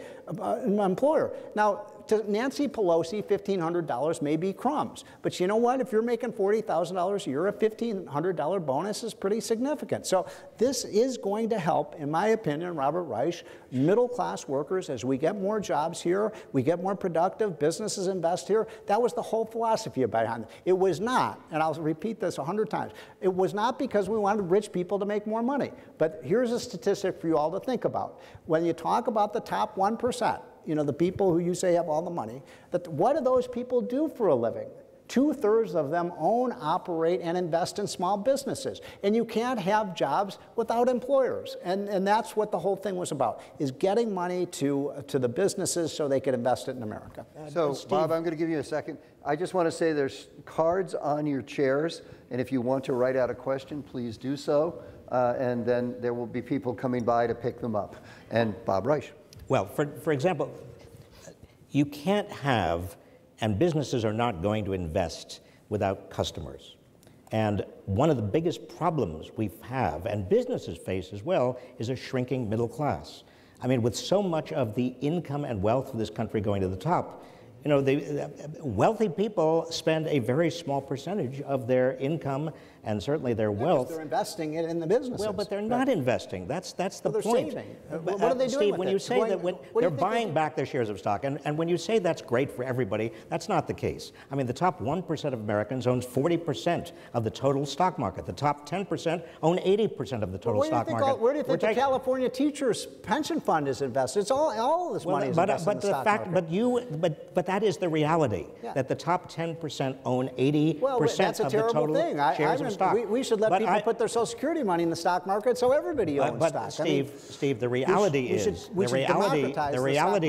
Speaker 3: Now, to Nancy Pelosi, $1,500 may be crumbs. But you know what? If you're making $40,000 a year, a $1,500 bonus is pretty significant. So this is going to help, in my opinion, Robert Reich, middle-class workers. As we get more jobs here, we get more productive, businesses invest here. That was the whole philosophy behind it. It was not, and I'll repeat this 100 times, it was not because we wanted rich people to make more money. But here's a statistic for you all to think about. When you talk about the top 1%, you know, the people who you say have all the money, what do those people do for a living? 2/3 of them own, operate, and invest in small businesses. And you can't have jobs without employers. And that's what the whole thing was about, is getting money to the businesses so they could invest it in America.
Speaker 1: So, Bob, I'm going to give you a second. I just want to say there's cards on your chairs, and if you want to write out a question, please do so. And then there will be people coming by to pick them up. And Bob Reich.
Speaker 2: Well, for example, you can't have, and businesses are not going to invest without customers. And one of the biggest problems we have, and businesses face as well, is a shrinking middle class. I mean, with so much of the income and wealth of this country going to the top, you know, the wealthy people spend a very small percentage of their income and certainly their wealth.
Speaker 3: They're investing it in the businesses.
Speaker 2: Well, but they're not investing. That's the
Speaker 3: they're
Speaker 2: point.
Speaker 3: Saving. What are they doing
Speaker 2: Steve,
Speaker 3: with
Speaker 2: when
Speaker 3: it?
Speaker 2: you say that they're buying back their shares of stock, and when you say that's great for everybody, that's not the case. I mean, the top 1% of Americans owns 40% of the total stock market. The top 10% own 80% of the total stock market.
Speaker 3: Where do you think the California teachers' pension fund is invested? It's all this money is invested in the stock market.
Speaker 2: But that is the reality, that the top 10% own 80% of the total shares of stock.
Speaker 3: We should let people put their Social Security money in the stock market so everybody owns stock.
Speaker 2: Steve, the reality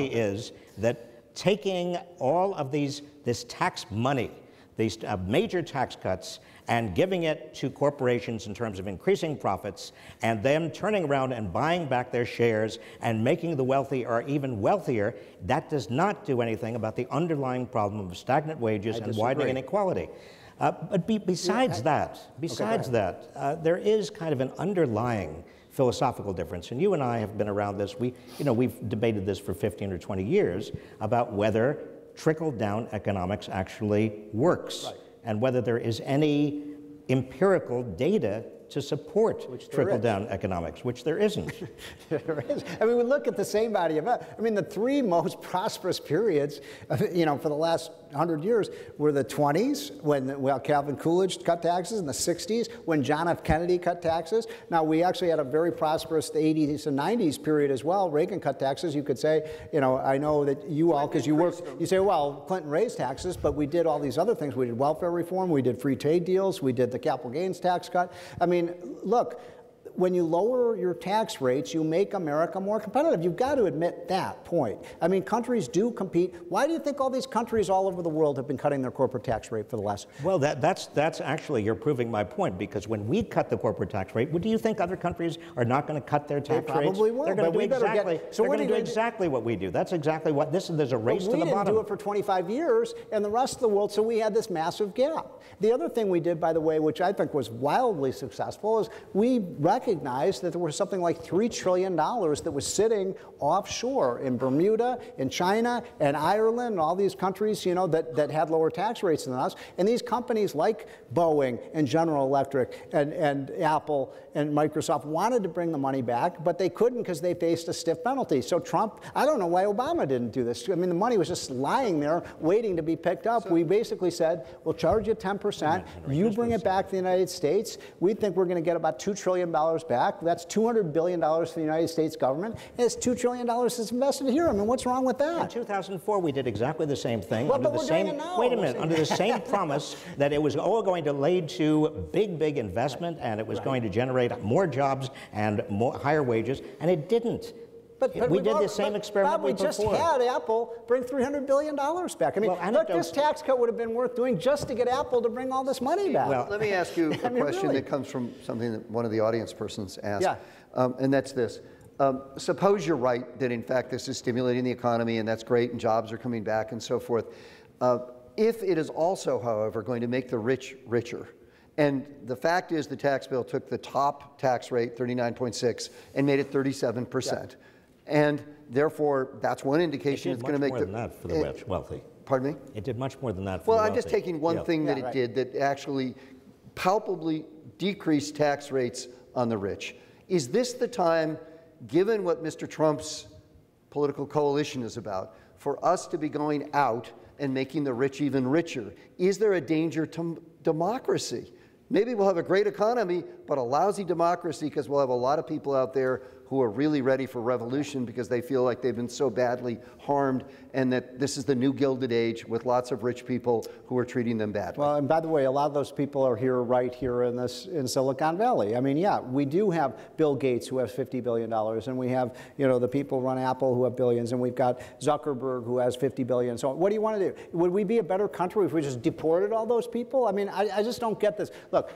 Speaker 2: is that taking all of this tax money, these major tax cuts, and giving it to corporations in terms of increasing profits, and them turning around and buying back their shares and making the wealthy or even wealthier, that does not do anything about the underlying problem of stagnant wages and widening inequality. But besides that, there is kind of an underlying philosophical difference. And you and I have been around this. We've debated this for 15 or 20 years about whether trickle-down economics actually works, and whether there is any empirical data to support trickle-down economics, which there isn't.
Speaker 3: There is. I mean, we look at the same body of evidence. I mean, the three most prosperous periods, you know, for the last 100 years were the 20s, when Calvin Coolidge cut taxes, and the 60s, when John F. Kennedy cut taxes. Now, we actually had a very prosperous 80s and 90s period as well. Reagan cut taxes. You could say, you know, I know that you all, because you say, well, Clinton raised taxes, but we did all these other things. We did welfare reform, we did free trade deals, we did the capital gains tax cut. I mean, look, when you lower your tax rates, you make America more competitive. You've got to admit that point. I mean, countries do compete. Why do you think all these countries all over the world have been cutting their corporate tax rate for the last?
Speaker 2: Well, that's actually, you're proving my point, because when we cut the corporate tax rate, do you think other countries are not going to cut their tax rates?
Speaker 3: They probably will.
Speaker 2: They're going to do exactly what we do. That's exactly what there's a race to the bottom.
Speaker 3: We didn't do it for 25 years, and the rest of the world, so we had this massive gap. The other thing we did, by the way, which I think was wildly successful, is we recognized that there was something like $3 trillion that was sitting offshore in Bermuda, in China, and Ireland, and all these countries, you know, that had lower tax rates than us. And these companies like Boeing and General Electric and Apple and Microsoft wanted to bring the money back, but they couldn't because they faced a stiff penalty. So Trump, I don't know why Obama didn't do this. I mean, the money was just lying there waiting to be picked up. We basically said, we'll charge you 10%. You bring it back to the United States. We think we're going to get about $2 trillion back. That's $200 billion for the United States government. And it's $2 trillion that's invested here. I mean, what's wrong with that?
Speaker 2: In 2004, we did exactly the same thing.
Speaker 3: Well,
Speaker 2: under
Speaker 3: but
Speaker 2: the
Speaker 3: we're
Speaker 2: same,
Speaker 3: doing it now.
Speaker 2: wait a minute, under the same promise that it was all going to lead to big investment, and it was going to generate more jobs and higher wages, and it didn't. But we did the same experiment
Speaker 3: Bob, we just had Apple bring $300 billion back. I mean, look, this tax cut would have been worth doing just to get Apple to bring all this money back.
Speaker 1: Well, let me ask you a question that comes from something that one of the audience persons asked, and that's this. Suppose you're right that, in fact, this is stimulating the economy, and that's great, and jobs are coming back and so forth. If it is also, however, going to make the rich richer, and the fact is the tax bill took the top tax rate, 39.6, and made it 37%. And therefore, that's one indication it's going to make
Speaker 2: more than that for the wealthy.
Speaker 1: Pardon me?
Speaker 2: It did much more than that for the wealthy.
Speaker 1: Well, I'm just taking one thing that it did that actually palpably decreased tax rates on the rich. Is this the time, given what Mr. Trump's political coalition is about, for us to be going out and making the rich even richer? Is there a danger to democracy? Maybe we'll have a great economy, but a lousy democracy because we'll have a lot of people out there who are really ready for revolution because they feel like they've been so badly harmed, and that this is the new Gilded Age with lots of rich people who are treating them badly.
Speaker 3: Well, and by the way, a lot of those people are here, right here in Silicon Valley. I mean, yeah, we do have Bill Gates who has $50 billion, and we have, you know, the people who run Apple who have billions, and we've got Zuckerberg who has $50 billion. So what do you want to do? Would we be a better country if we just deported all those people? I mean, I just don't get this. Look,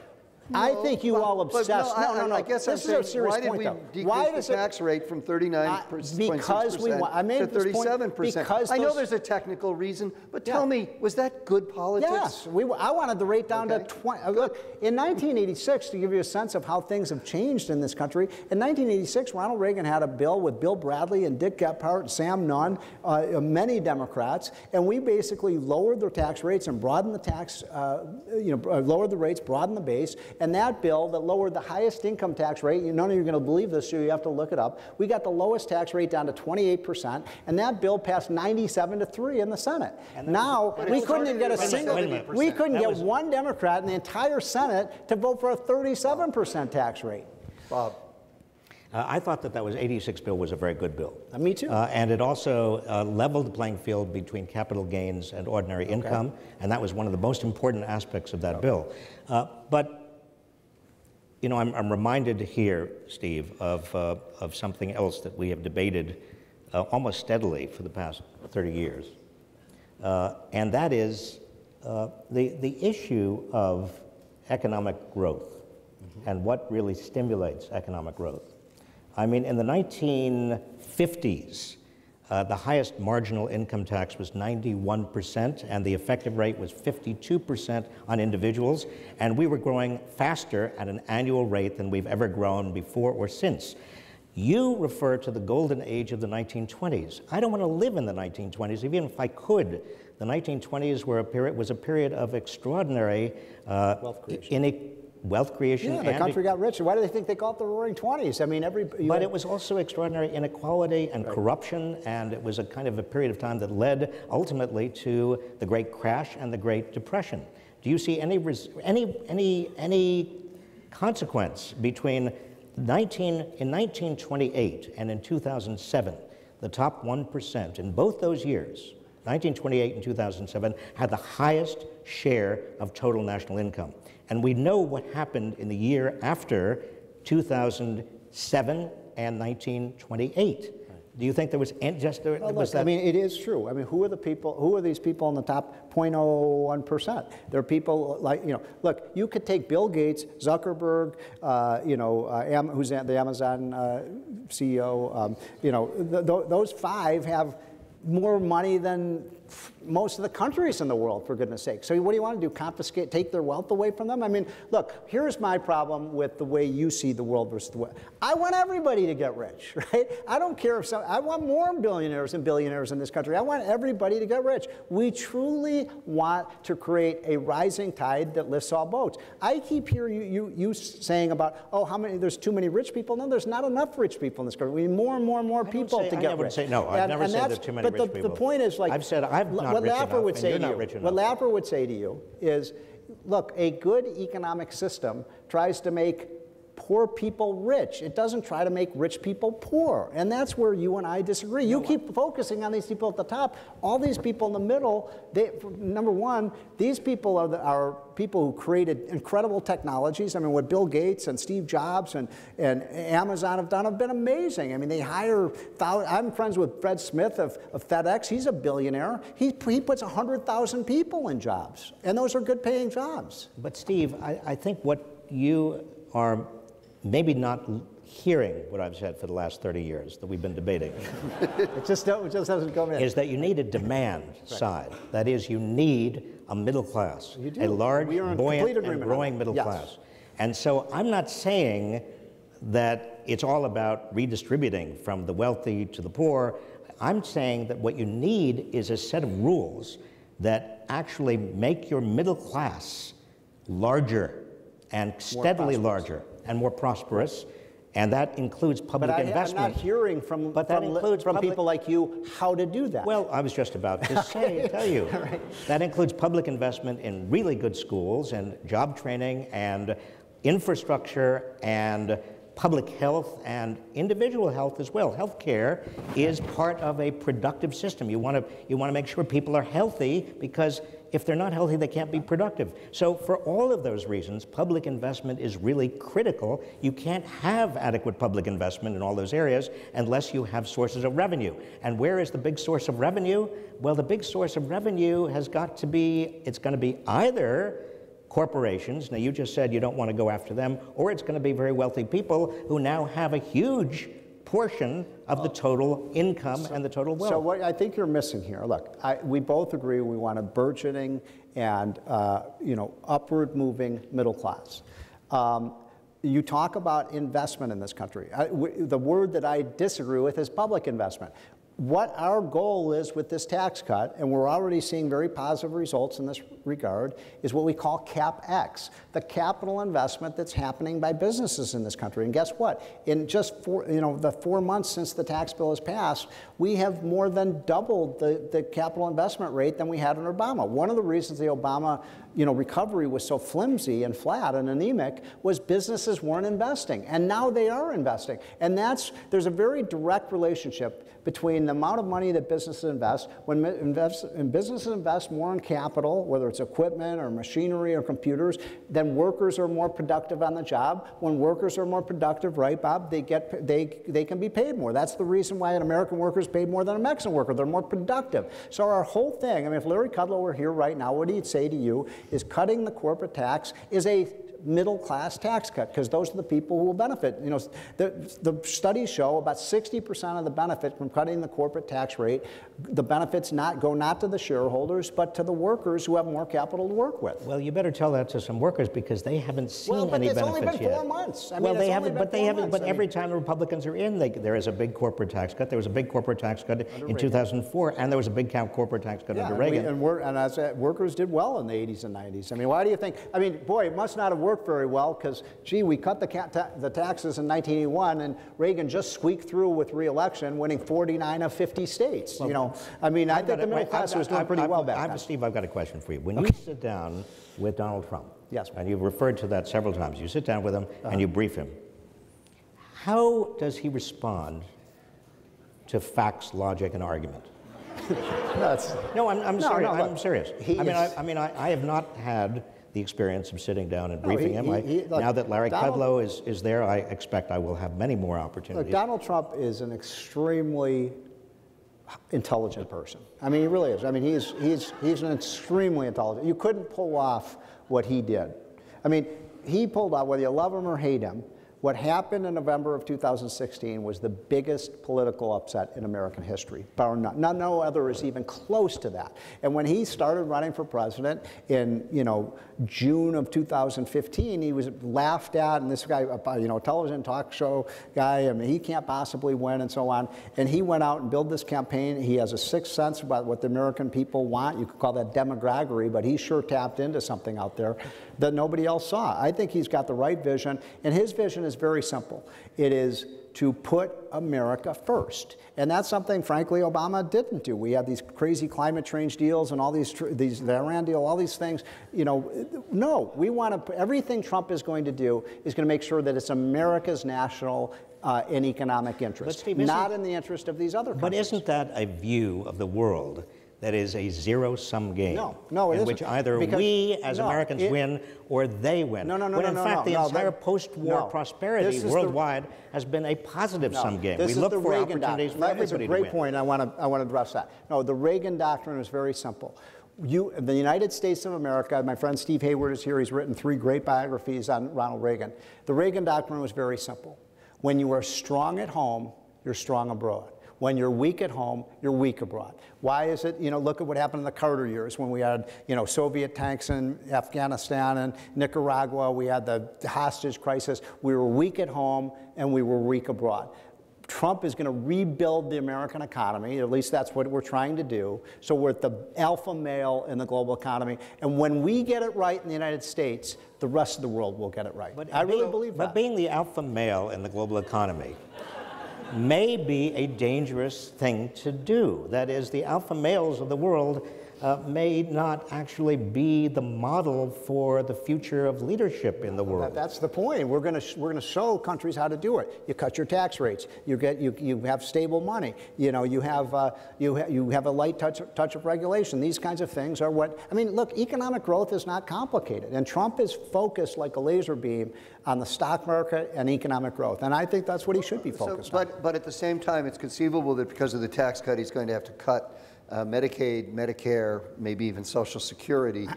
Speaker 3: no, I think you all obsess. No.
Speaker 1: I guess this is a serious point, though. Why did we decrease the tax rate from 39.6% to 37%? I know there's a technical reason, but tell me, was that good politics?
Speaker 3: Yes. I wanted the rate down to 20. Look, in 1986, to give you a sense of how things have changed in this country, in 1986, Ronald Reagan had a bill with Bill Bradley and Dick Gephardt and Sam Nunn, many Democrats, and we basically lowered their tax rates and broadened the tax, lowered the rates, broadened the base. And that bill that lowered the highest income tax rate, none of you are going to believe this, so you have to look it up. We got the lowest tax rate down to 28%, and that bill passed 97-3 in the Senate. Now, we couldn't even get a single, we couldn't get one Democrat in the entire Senate to vote for a 37% tax rate.
Speaker 1: Bob.
Speaker 2: I thought that was 86 bill was a very good bill.
Speaker 3: Me too.
Speaker 2: And it also leveled the playing field between capital gains and ordinary income, and that was one of the most important aspects of that bill. But you know, I'm reminded here, Steve, of something else that we have debated almost steadily for the past 30 years, and that is the issue of economic growth and what really stimulates economic growth. I mean, in the 1950s, the highest marginal income tax was 91%, and the effective rate was 52% on individuals, and we were growing faster at an annual rate than we've ever grown before or since. You refer to the golden age of the 1920s. I don't want to live in the 1920s, even if I could. The 1920s was a period of extraordinary wealth creation.
Speaker 3: Yeah, the country got richer. Why do they think they call it the Roaring Twenties? I mean,
Speaker 2: but it was also extraordinary inequality and corruption, and it was a kind of a period of time that led ultimately to the Great Crash and the Great Depression. Do you see any consequence between in 1928 and in 2007, the top 1% in both those years, 1928 and 2007, had the highest share of total national income? And we know what happened in the year after 2007 and 1928. Do you think there was
Speaker 3: I mean, it is true. I mean, who are the people? Who are these people in the top 0.01%? There are people like, you know, look, you could take Bill Gates, Zuckerberg, who's the Amazon CEO. Those five have more money than most of the countries in the world, for goodness sake. So what do you want to do, confiscate, take their wealth away from them? I mean, look, here's my problem with the way you see the world versus the way. I want everybody to get rich, right? I don't care if I want more billionaires and billionaires in this country. I want everybody to get rich. We truly want to create a rising tide that lifts all boats. I keep hearing you saying about, oh, there's too many rich people. No, there's not enough rich people in this country. We need more and more and more people to get rich.
Speaker 2: I've never said there's too many rich people.
Speaker 3: But the point is, like,
Speaker 2: I've said I'm not rich enough, and you're not rich enough.
Speaker 3: What Laffer would say to you is, look, a good economic system tries to make poor people rich. It doesn't try to make rich people poor. And that's where you and I disagree. You keep focusing on these people at the top. All these people in the middle, number one, these people are people who created incredible technologies. I mean, what Bill Gates and Steve Jobs and Amazon have done have been amazing. I mean, they hire I'm friends with Fred Smith of FedEx. He's a billionaire. He puts 100,000 people in jobs, and those are good paying jobs.
Speaker 2: But Steve, I think what you are maybe not hearing what I've said for the last 30 years that we've been debating.
Speaker 3: It just doesn't come in.
Speaker 2: Is that you need a demand side. That is, you need a middle class, a large, buoyant, and growing middle class. And so I'm not saying that it's all about redistributing from the wealthy to the poor. I'm saying that what you need is a set of rules that actually make your middle class larger and steadily larger and more prosperous. And that includes public investment.
Speaker 3: I'm not hearing from people like you how to do that.
Speaker 2: Well, I was just about to tell you. Right. That includes public investment in really good schools and job training and infrastructure and public health and individual health as well. Healthcare is part of a productive system. You want to make sure people are healthy, because if they're not healthy, they can't be productive. So for all of those reasons, public investment is really critical. You can't have adequate public investment in all those areas unless you have sources of revenue. And where is the big source of revenue? Well, the big source of revenue has got to be, it's going to be either corporations, now you just said you don't want to go after them, or it's going to be very wealthy people who now have a huge portion of the total income and the total wealth.
Speaker 3: So what I think you're missing here, look, we both agree we want a burgeoning and upward moving middle class. You talk about investment in this country. The word that I disagree with is public investment. What our goal is with this tax cut, and we're already seeing very positive results in this regard, is what we call CapEx, the capital investment that's happening by businesses in this country. And guess what? In just the 4 months since the tax bill has passed, we have more than doubled the capital investment rate than we had under Obama. One of the reasons the Obama recovery was so flimsy and flat and anemic was businesses weren't investing, and now they are investing. And there's a very direct relationship between the amount of money that businesses invest. When businesses invest more in capital, whether it's equipment or machinery or computers, then workers are more productive on the job. When workers are more productive, right, Bob, they can be paid more. That's the reason why an American worker is paid more than a Mexican worker. They're more productive. So our whole thing, I mean, if Larry Kudlow were here right now, what he'd say to you is cutting the corporate tax is a middle-class tax cut, because those are the people who will benefit. The studies show about 60% of the benefit from cutting the corporate tax rate, the benefits go not to the shareholders, but to the workers who have more capital to work with.
Speaker 2: Well, you better tell that to some workers, because they haven't seen any benefits yet.
Speaker 3: Well, but it's only been 4 months.
Speaker 2: But every time the Republicans are in, there is a big corporate tax cut. There was a big corporate tax cut in 2004, and there was a big corporate tax cut under Reagan.
Speaker 3: And as workers did well in the 80s and 90s. I mean, why do you think? I mean, boy, it must not have worked very well, because, gee, we cut the taxes in 1981, and Reagan just squeaked through with re-election, winning 49 of 50 states. I mean, I think the middle class was doing pretty well back then.
Speaker 2: Steve, I've got a question for you. When you sit down with Donald Trump,
Speaker 3: yes,
Speaker 2: and you've referred to that several times, you sit down with him and you brief him, how does he respond to facts, logic, and argument? I'm serious. I have not had the experience of sitting down and briefing him. Now that Larry Kudlow is there, I expect I will have many more opportunities.
Speaker 3: Look, Donald Trump is an extremely intelligent person. I mean, he really is. I mean, he's an extremely intelligent. You couldn't pull off what he did. I mean, he pulled off, whether you love him or hate him, what happened in November of 2016 was the biggest political upset in American history, bar none. No other is even close to that. And when he started running for president in June of 2015, he was laughed at, and this guy, a television talk show guy, I mean, he can't possibly win, and so on. And he went out and built this campaign. He has a sixth sense about what the American people want. You could call that demagoguery, but he sure tapped into something out there that nobody else saw. I think he's got the right vision, and his vision is very simple. It is to put America first. And that's something, frankly, Obama didn't do. We have these crazy climate change deals and all the Iran deal, all these things. No, we want to, everything Trump is going to do is going to make sure that it's America's national and economic interest, Steve, not in the interest of these other countries.
Speaker 2: But isn't that a view of the world that is a zero-sum game?
Speaker 3: No, it isn't.
Speaker 2: In which either we as Americans win or they win.
Speaker 3: No.
Speaker 2: When in fact the entire post-war prosperity worldwide has been a positive-sum game. We look for opportunities for everybody to win.
Speaker 3: That's a great point. I want to address that. No, the Reagan Doctrine is very simple. The United States of America, my friend Steve Hayward is here. He's written 3 great biographies on Ronald Reagan. The Reagan Doctrine was very simple. When you are strong at home, you're strong abroad. When you're weak at home, you're weak abroad. Why is it? You know, look at what happened in the Carter years when we had, you know, Soviet tanks in Afghanistan and Nicaragua. We had the hostage crisis. We were weak at home and we were weak abroad. Trump is going to rebuild the American economy, at least that's what we're trying to do. So we're at the alpha male in the global economy. And when we get it right in the United States, the rest of the world will get it right.
Speaker 2: But
Speaker 3: I really believe that.
Speaker 2: But being the alpha male in the global economy may be a dangerous thing to do. That is, the alpha males of the world may not actually be the model for the future of leadership in the world.
Speaker 3: That's the point. We're going to show countries how to do it. You cut your tax rates. You have stable money. You know, you have a light touch of regulation. These kinds of things are what I mean. Look, economic growth is not complicated, and Trump is focused like a laser beam on the stock market and economic growth, and I think that's what he should be focused on.
Speaker 1: But at the same time, it's conceivable that because of the tax cut, he's going to have to cut Medicaid, Medicare, maybe even Social Security.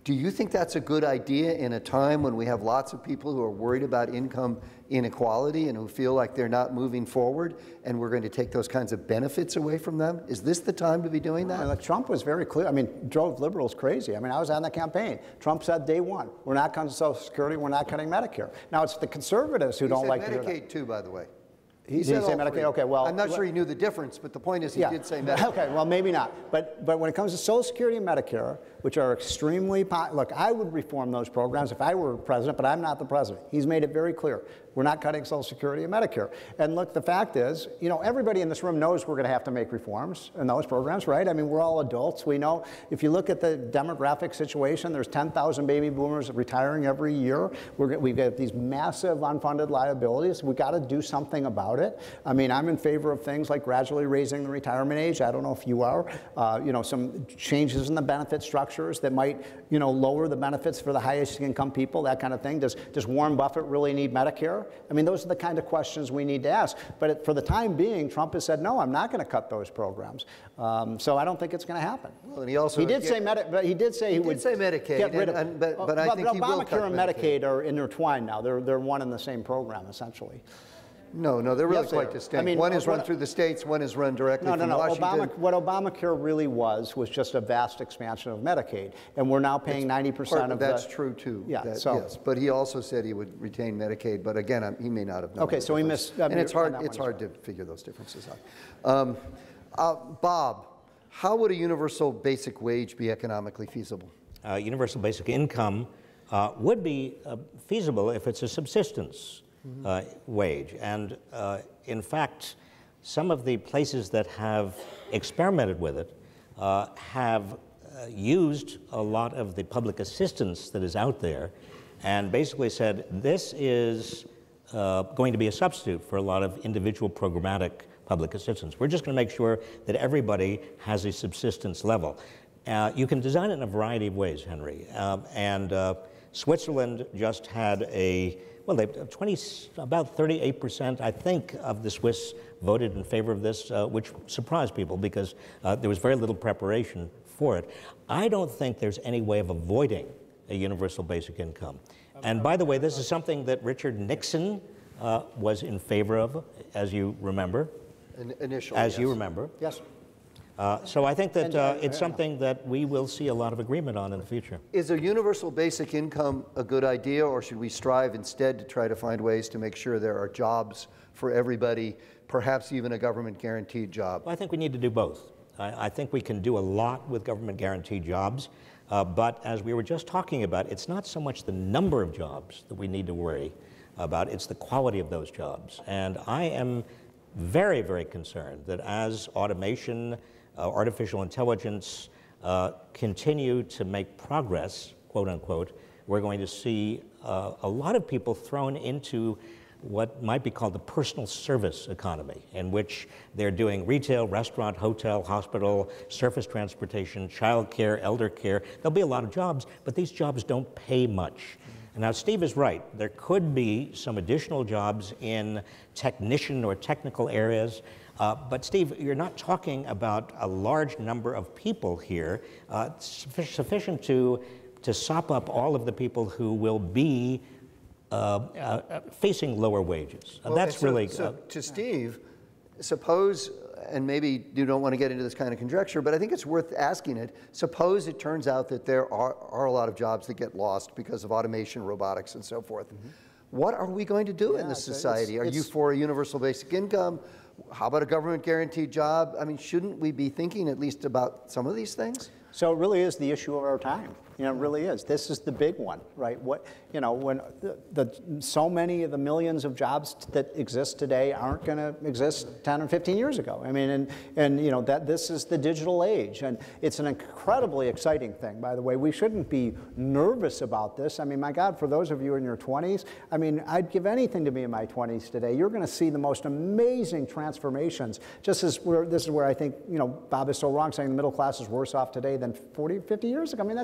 Speaker 1: Do you think that's a good idea in a time when we have lots of people who are worried about income inequality and who feel like they're not moving forward, and we're going to take those kinds of benefits away from them? Is this the time to be doing that?
Speaker 3: Look, Trump was very clear. I mean, drove liberals crazy. I mean, I was on the campaign. Trump said day one, we're not cutting Social Security, we're not cutting Medicare. Now, it's the conservatives who don't like to hear that.
Speaker 1: Medicaid too, by the way.
Speaker 3: He did say Medicaid? Okay, well.
Speaker 1: I'm not sure he knew the difference, but the point is he did say Medicaid.
Speaker 3: Okay, well, maybe not. But when it comes to Social Security and Medicare, which are extremely, look, I would reform those programs if I were president, but I'm not the president. He's made it very clear. We're not cutting Social Security and Medicare. And look, the fact is, you know, everybody in this room knows we're going to have to make reforms in those programs, right? I mean, we're all adults. We know, if you look at the demographic situation, there's 10,000 baby boomers retiring every year. We've got these massive unfunded liabilities. We've got to do something about it. I mean, I'm in favor of things like gradually raising the retirement age. I don't know if you are. You know, some changes in the benefit structures that might, you know, lower the benefits for the highest income people, that kind of thing. Does Warren Buffett really need Medicare? I mean, those are the kind of questions we need to ask. But for the time being, Trump has said, no, I'm not going to cut those programs. So I don't think it's going to happen.
Speaker 1: Well, and he also
Speaker 3: he did say
Speaker 1: Medicaid,
Speaker 3: get rid of,
Speaker 1: but I think he will cut
Speaker 3: Obamacare and Medicaid are intertwined now. They're one and the same program, essentially.
Speaker 1: No, they're really quite distinct. I mean, one is run through the states, one is run directly from Washington.
Speaker 3: What Obamacare really was just a vast expansion of Medicaid, and we're now paying 90% of
Speaker 1: that's true too.
Speaker 3: Yeah,
Speaker 1: yes, but he also said he would retain Medicaid, but again, he may not have known.
Speaker 3: Okay, so he missed.
Speaker 1: And it's hard to figure those differences out. Bob, how would a universal basic wage be economically feasible?
Speaker 2: Universal basic income would be feasible if it's a subsistence wage. And in fact, some of the places that have experimented with it have used a lot of the public assistance that is out there and basically said, this is going to be a substitute for a lot of individual programmatic public assistance. We're just going to make sure that everybody has a subsistence level. You can design it in a variety of ways, Henry. Switzerland just had about 38%, I think, of the Swiss voted in favor of this, which surprised people because there was very little preparation for it. I don't think there's any way of avoiding a universal basic income. And by the way, this is something that Richard Nixon was in favor of, as you remember.
Speaker 1: Initially,
Speaker 2: as you remember.
Speaker 3: Yes.
Speaker 2: So I think that it's something that we will see a lot of agreement on in the future.
Speaker 1: Is a universal basic income a good idea, or should we strive instead to try to find ways to make sure there are jobs for everybody, perhaps even a government guaranteed job?
Speaker 2: Well, I think we need to do both. I think we can do a lot with government guaranteed jobs, but as we were just talking about, it's not so much the number of jobs that we need to worry about, it's the quality of those jobs. And I am very, very concerned that as automation, artificial intelligence continue to make progress, quote unquote, we're going to see a lot of people thrown into what might be called the personal service economy, in which they're doing retail, restaurant, hotel, hospital, surface transportation, child care, elder care. There'll be a lot of jobs, but these jobs don't pay much. Now, Steve is right. There could be some additional jobs in technician or technical areas. But Steve, you're not talking about a large number of people here, sufficient to sop up all of the people who will be facing lower wages.
Speaker 1: Well,
Speaker 2: that's really...
Speaker 1: So to Steve, suppose, and maybe you don't want to get into this kind of conjecture, but I think it's worth asking it. Suppose it turns out that there are a lot of jobs that get lost because of automation, robotics, and so forth. What are we going to do in this society? Are you for a universal basic income? How about a government guaranteed job? I mean, shouldn't we be thinking at least about some of these things?
Speaker 3: So it really is the issue of our time. You know, it really is. This is the big one, right? What, you know, when so many of the millions of jobs that exist today aren't going to exist 10 or 15 years ago. I mean, and you know, that this is the digital age, and it's an incredibly exciting thing, by the way. We shouldn't be nervous about this. I mean, my God, for those of you in your 20s, I mean, I'd give anything to be in my 20s today. You're going to see the most amazing transformations. Just as this is where I think, you know, Bob is so wrong saying the middle class is worse off today than 40, 50 years ago. I mean,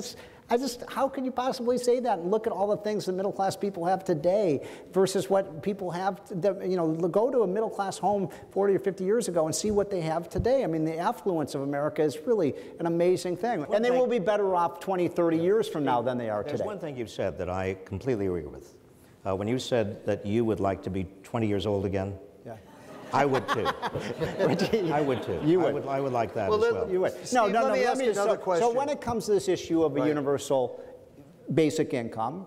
Speaker 3: how can you possibly say that? And look at all the things the middle class people have today versus what people have, you know, go to a middle class home 40 or 50 years ago and see what they have today. I mean, the affluence of America is really an amazing thing. And they will be better off 20, 30 years from now than they are today.
Speaker 2: There's one thing you've said that I completely agree with. When you said that you would like to be 20 years old again, I would too. I would too.
Speaker 3: You would.
Speaker 2: I would like that as well.
Speaker 3: You would.
Speaker 1: Steve, let me ask another question.
Speaker 3: So when it comes to this issue of a universal basic income,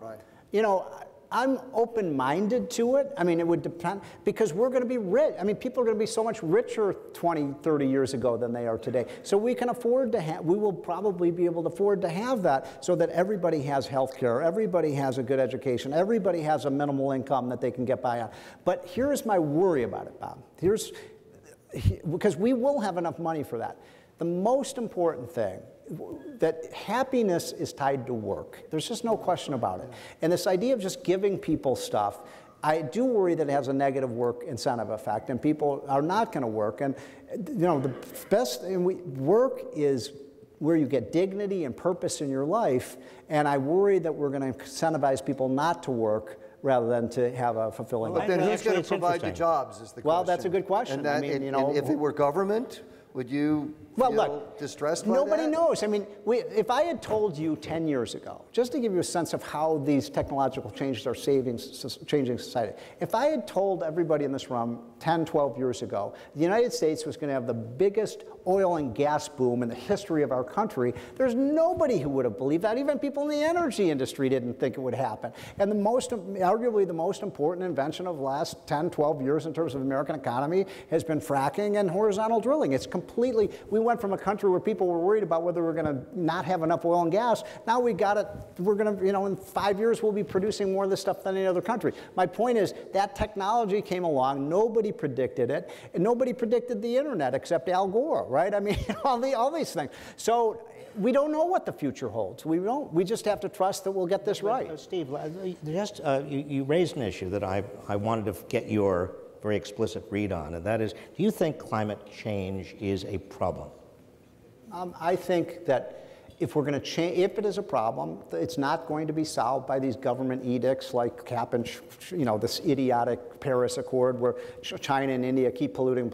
Speaker 3: you know, I'm open-minded to it. I mean, it would depend, because we're going to be rich. I mean, people are going to be so much richer 20, 30 years ago than they are today. So we can afford to have, we will probably be able to afford to have that so that everybody has health care, everybody has a good education, everybody has a minimal income that they can get by on. But here's my worry about it, Bob. Because we will have enough money for that. The most important thing, that happiness is tied to work. There's just no question about it. And this idea of just giving people stuff, I do worry that it has a negative work incentive effect, and people are not going to work. And you know, the best, work is where you get dignity and purpose in your life, and I worry that we're going to incentivize people not to work rather than to have a fulfilling life.
Speaker 1: But then who's going to provide the jobs is the question.
Speaker 3: Well, that's a good question.
Speaker 1: And, that,
Speaker 3: I mean, you know,
Speaker 1: and if it were government, would you feel distressed by that?
Speaker 3: Nobody knows. I mean, if I had told you 10 years ago, just to give you a sense of how these technological changes are changing society, if I had told everybody in this room 10, 12 years ago, the United States was going to have the biggest oil and gas boom in the history of our country, there's nobody who would have believed that. Even people in the energy industry didn't think it would happen. And arguably the most important invention of the last 10, 12 years in terms of the American economy has been fracking and horizontal drilling. It's completely, we went from a country where people were worried about whether we're going to not have enough oil and gas. Now we got it, we're going to, you know, in 5 years we'll be producing more of this stuff than any other country. My point is that technology came along, nobody predicted it, and nobody predicted the internet except Al Gore, right? I mean, all these things. So we don't know what the future holds. We don't. We just have to trust that we'll get this right.
Speaker 2: Steve, just you raised an issue that I wanted to get your very explicit read on, and that is, do you think climate change is a problem?
Speaker 3: I think that if we're going to change, if it is a problem, it's not going to be solved by these government edicts like cap and, you know, this idiotic Paris Accord where China and India keep polluting.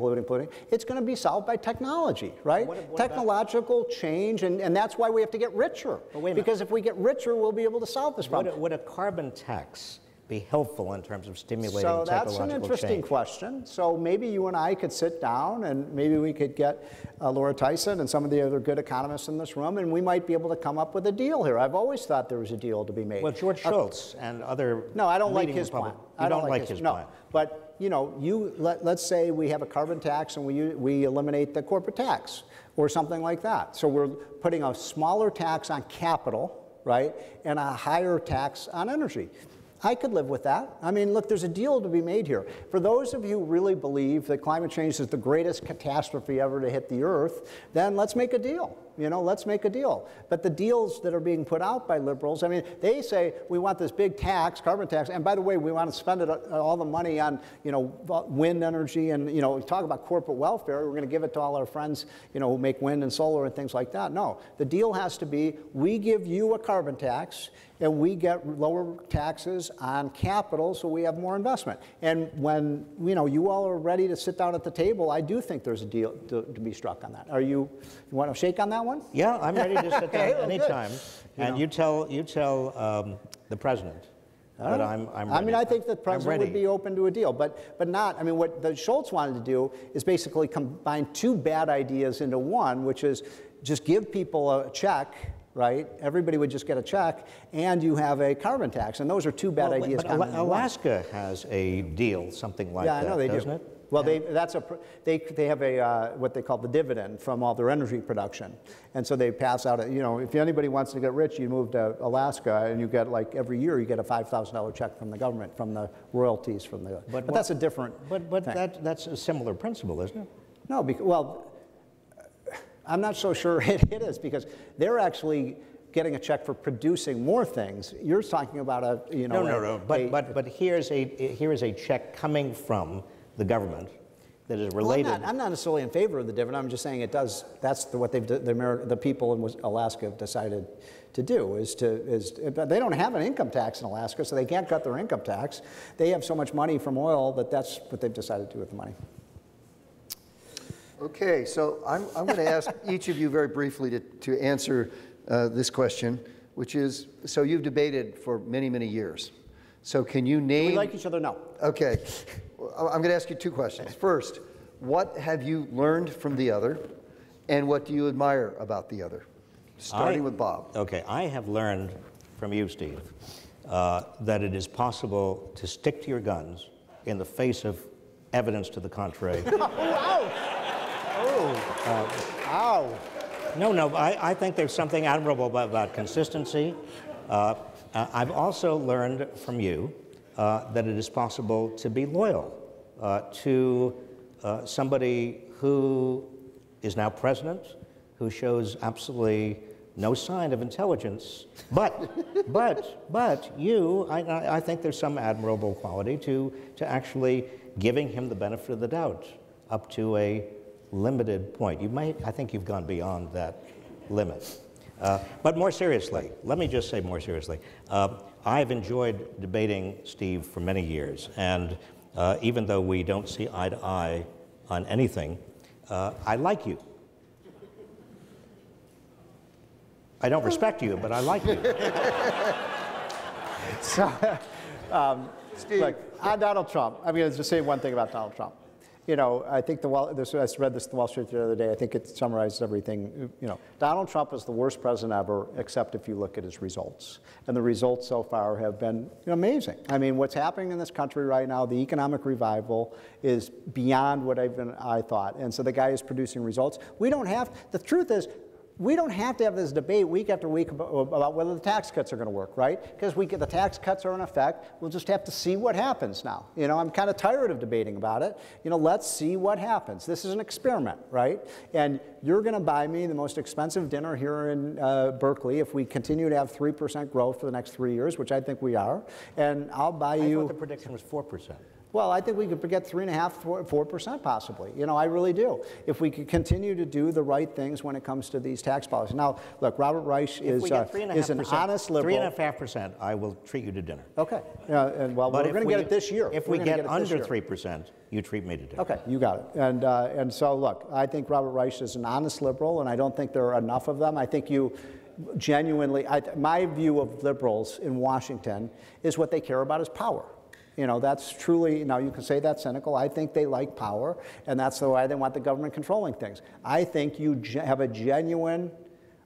Speaker 3: It's going to be solved by technology, right? What Technological change, and that's why we have to get richer. Because if we get richer, we'll be able to solve this problem.
Speaker 2: Would a carbon tax be helpful in terms of stimulating
Speaker 3: technological change? So that's an interesting
Speaker 2: change?
Speaker 3: question. So maybe you and I could sit down and maybe we could get Laura Tyson and some of the other good economists in this room, and we might be able to come up with a deal here. I've always thought there was a deal to be made.
Speaker 2: Well, George Shultz and other
Speaker 3: No, I don't like his plan.
Speaker 2: I don't like his plan.
Speaker 3: But you know, let's say we have a carbon tax and we eliminate the corporate tax or something like that. So we're putting a smaller tax on capital, right, and a higher tax on energy. I could live with that. I mean, look, there's a deal to be made here. For those of you who really believe that climate change is the greatest catastrophe ever to hit the Earth, then let's make a deal. You know, let's make a deal. But the deals that are being put out by liberals, I mean, they say we want this big tax, carbon tax, and by the way, we want to spend all the money on, you know, wind energy and, you know, we talk about corporate welfare, we're going to give it to all our friends, you know, who make wind and solar and things like that. No, the deal has to be, we give you a carbon tax and we get lower taxes on capital so we have more investment. And when, you know, you all are ready to sit down at the table, I do think there's a deal to be struck on that. You want to shake on that one?
Speaker 2: Yeah, I'm ready to sit down anytime. And you tell the president but I'm ready.
Speaker 3: I mean, I think the president would
Speaker 2: ready.
Speaker 3: be open to a deal, but not. I mean, what the Schultz wanted to do is basically combine two bad ideas into one, which is just give people a check. Right? Everybody would just get a check, and you have a carbon tax, and those are two bad ideas.
Speaker 2: But Alaska has a deal, something like that,
Speaker 3: I know they
Speaker 2: doesn't
Speaker 3: do.
Speaker 2: it?
Speaker 3: Well, they have a what they call the dividend from all their energy production, and so they pass out. If anybody wants to get rich, you move to Alaska, and you get like every year you get a $5,000 check from the government, from the royalties from the. But that's a different.
Speaker 2: But that's a similar principle, isn't it?
Speaker 3: No, well, I'm not so sure it is, because they're actually getting a check for producing more things. You're talking about
Speaker 2: No. But here's a check coming from the government that is related.
Speaker 3: Well, I'm not necessarily in favor of the dividend. I'm just saying it does. That's what the people in Alaska have decided to do. But they don't have an income tax in Alaska, so they can't cut their income tax. They have so much money from oil that's what they've decided to do with the money.
Speaker 1: Okay, so I'm going to ask each of you very briefly to answer this question, which is, so you've debated for many, many years. So can you name...
Speaker 3: Do we like each other? No.
Speaker 1: Okay. I'm going to ask you two questions. First, what have you learned from the other, and what do you admire about the other? Starting with Bob.
Speaker 2: Okay, I have learned from you, Steve, that it is possible to stick to your guns in the face of evidence to the contrary.
Speaker 3: Ow.
Speaker 2: No, I think there's something admirable about consistency. I've also learned from you that it is possible to be loyal to somebody who is now president, who shows absolutely no sign of intelligence. But you, I think there's some admirable quality to actually giving him the benefit of the doubt up to a limited point. I think you've gone beyond that limit. But more seriously, let me just say more seriously, I've enjoyed debating Steve for many years, and even though we don't see eye to eye on anything, I like you. I don't respect you, but I like you.
Speaker 3: So, Steve. Look, on Donald Trump, I'm going to just say one thing about Donald Trump. I think I read this in the Wall Street the other day. I think it summarizes everything. Donald Trump is the worst president ever, except if you look at his results. And the results so far have been amazing. I mean, what's happening in this country right now, the economic revival is beyond what I thought. And so the guy is producing results. The truth is, we don't have to have this debate week after week about whether the tax cuts are going to work, right? Because the tax cuts are in effect. We'll just have to see what happens now. I'm kind of tired of debating about it. Let's see what happens. This is an experiment, right? And you're going to buy me the most expensive dinner here in Berkeley if we continue to have 3% growth for the next 3 years, which I think we are. And I'll buy you...
Speaker 2: I thought the prediction was 4%.
Speaker 3: Well, I think we could get 3.5%, 4% possibly. I really do. If we could continue to do the right things when it comes to these tax policies. Now, look, Robert Reich is an honest liberal.
Speaker 2: 3.5%, I will treat you to dinner.
Speaker 3: Okay. We're going to get it this year.
Speaker 2: If we get under 3%, you treat me to dinner.
Speaker 3: Okay, you got it. And so, look, I think Robert Reich is an honest liberal, and I don't think there are enough of them. I think you genuinely, my view of liberals in Washington is what they care about is power. That's truly, now you can say that's cynical. I think they like power, and that's the way they want the government controlling things. I think you have a genuine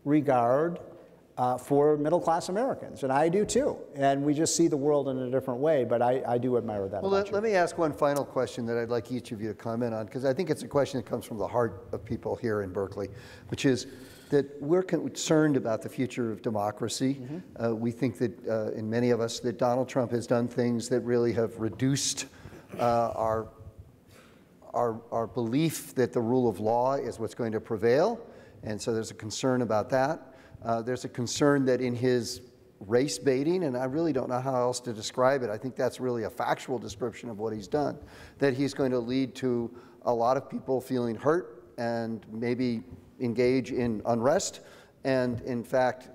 Speaker 3: regard for middle-class Americans, and I do too. And we just see the world in a different way, but I do admire that.
Speaker 1: Well, let me ask one final question that I'd like each of you to comment on, because I think it's a question that comes from the heart of people here in Berkeley, which is that we're concerned about the future of democracy. Mm-hmm. We think that, in many of us, that Donald Trump has done things that really have reduced our belief that the rule of law is what's going to prevail, and so there's a concern about that. There's a concern that in his race baiting, and I really don't know how else to describe it, I think that's really a factual description of what he's done, that he's going to lead to a lot of people feeling hurt and maybe engage in unrest, and in fact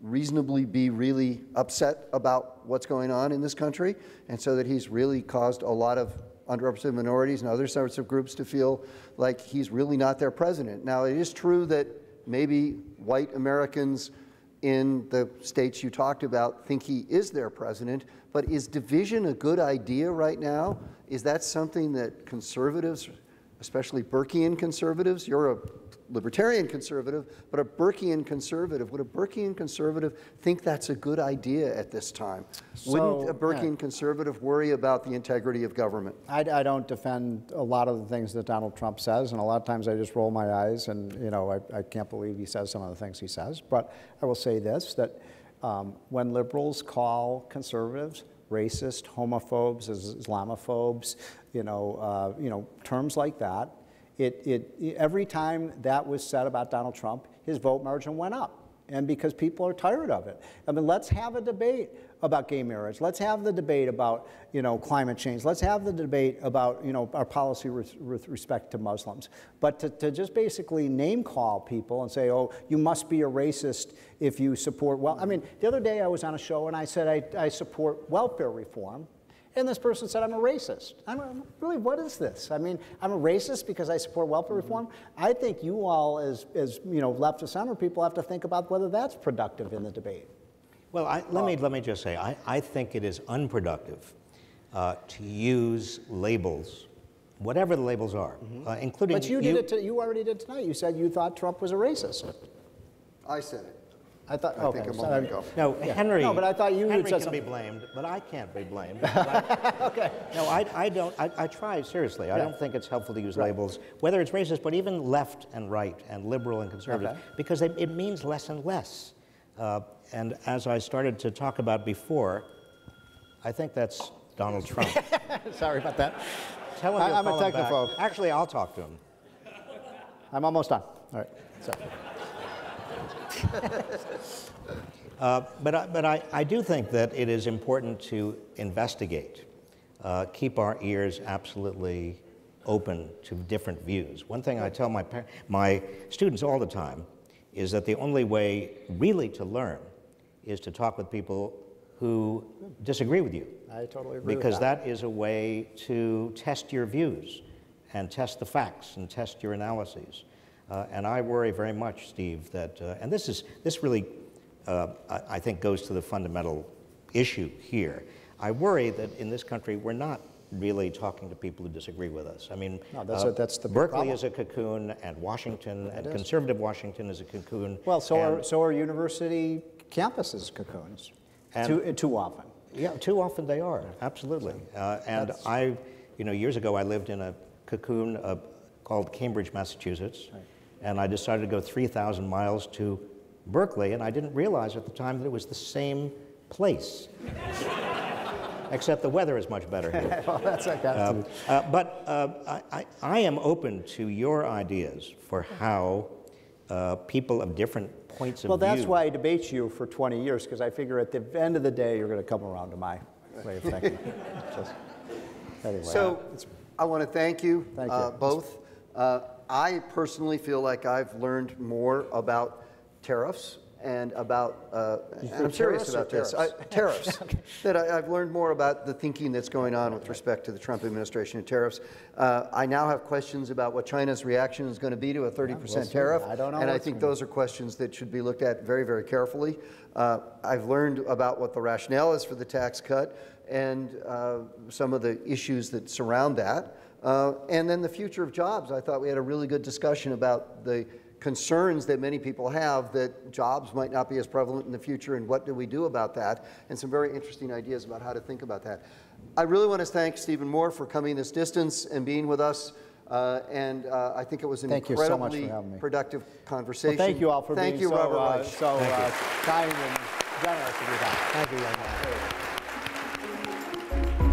Speaker 1: reasonably be really upset about what's going on in this country, and so that he's really caused a lot of underrepresented minorities and other sorts of groups to feel like he's really not their president. Now, it is true that maybe white Americans in the states you talked about think he is their president, but is division a good idea right now? Is that something that conservatives, especially Burkean conservatives, you're a libertarian conservative, but a Burkean conservative, would a Burkean conservative think that's a good idea at this time? Wouldn't a Burkean conservative worry about the integrity of government?
Speaker 3: I don't defend a lot of the things that Donald Trump says, and a lot of times I just roll my eyes and, you know, I can't believe he says some of the things he says. But I will say this, that when liberals call conservatives racist, homophobes, Islamophobes, terms like that, every time that was said about Donald Trump, his vote margin went up. And because people are tired of it. I mean, let's have a debate about gay marriage. Let's have the debate about, climate change. Let's have the debate about, our policy with respect to Muslims. But to just basically name call people and say, oh, you must be a racist if you support, well, I mean, the other day I was on a show and I said I support welfare reform. And this person said, I'm a racist. Really, what is this? I mean, I'm a racist because I support welfare reform? I think you all, as left of center people, have to think about whether that's productive in the debate.
Speaker 2: Well, let me just say, I think it is unproductive to use labels, whatever the labels are, including...
Speaker 3: But you already did tonight. You said you thought Trump was a racist.
Speaker 1: I said it.
Speaker 3: I thought,
Speaker 1: I think a moment ago.
Speaker 2: No, yeah. Henry.
Speaker 3: No, but I thought you
Speaker 2: Henry
Speaker 3: said
Speaker 2: can be
Speaker 3: something.
Speaker 2: blamed, but I can't be blamed.
Speaker 3: Okay.
Speaker 2: No, I don't. I try seriously. I don't think it's helpful to use labels, whether it's racist, but even left and right and liberal and conservative, because it means less and less. And as I started to talk about before, I think that's Donald Trump.
Speaker 3: Sorry about that.
Speaker 2: Tell him
Speaker 3: I'm a technophobe.
Speaker 2: Actually, I'll talk to him.
Speaker 3: I'm almost done. All right. Sorry.
Speaker 2: But I do think that it is important to investigate, keep our ears absolutely open to different views. One thing I tell my students all the time is that the only way really to learn is to talk with people who disagree with you.
Speaker 3: I totally agree
Speaker 2: because
Speaker 3: with that.
Speaker 2: that is a way to test your views and test the facts and test your analyses. And I worry very much, Steve, that, and this really, I think, goes to the fundamental issue here. I worry that in this country, we're not really talking to people who disagree with us. I mean,
Speaker 3: no, that's the big
Speaker 2: Berkeley
Speaker 3: problem.
Speaker 2: is a cocoon, and Washington, and conservative Washington is a cocoon.
Speaker 3: Well, so are university campuses cocoons, too often.
Speaker 2: Yeah, too often they are, absolutely. And years ago, I lived in a cocoon called Cambridge, Massachusetts. Right. And I decided to go 3,000 miles to Berkeley, and I didn't realize at the time that it was the same place. Except the weather is much better here.
Speaker 3: Well, that's like that.
Speaker 2: I am open to your ideas for how people of different points of view...
Speaker 3: Well, that's why I debate you for 20 years, because I figure at the end of the day, you're going to come around to my way of thinking. Anyway,
Speaker 1: so I want to thank you, both. I personally feel like I've learned more about tariffs and about, I'm serious about this, tariffs, that I've learned more about the thinking that's going on with respect to the Trump administration and tariffs. I now have questions about what China's reaction is going to be to a 30% tariff, and I think those are questions that should be looked at very, very carefully. I've learned about what the rationale is for the tax cut and some of the issues that surround that. And then the future of jobs. I thought we had a really good discussion about the concerns that many people have that jobs might not be as prevalent in the future and what do we do about that, and some very interesting ideas about how to think about that. I really want to thank Stephen Moore for coming this distance and being with us, and I think it was an incredibly productive conversation.
Speaker 3: Well, thank you all for being so kind and generous with your time.
Speaker 2: Thank you, young man.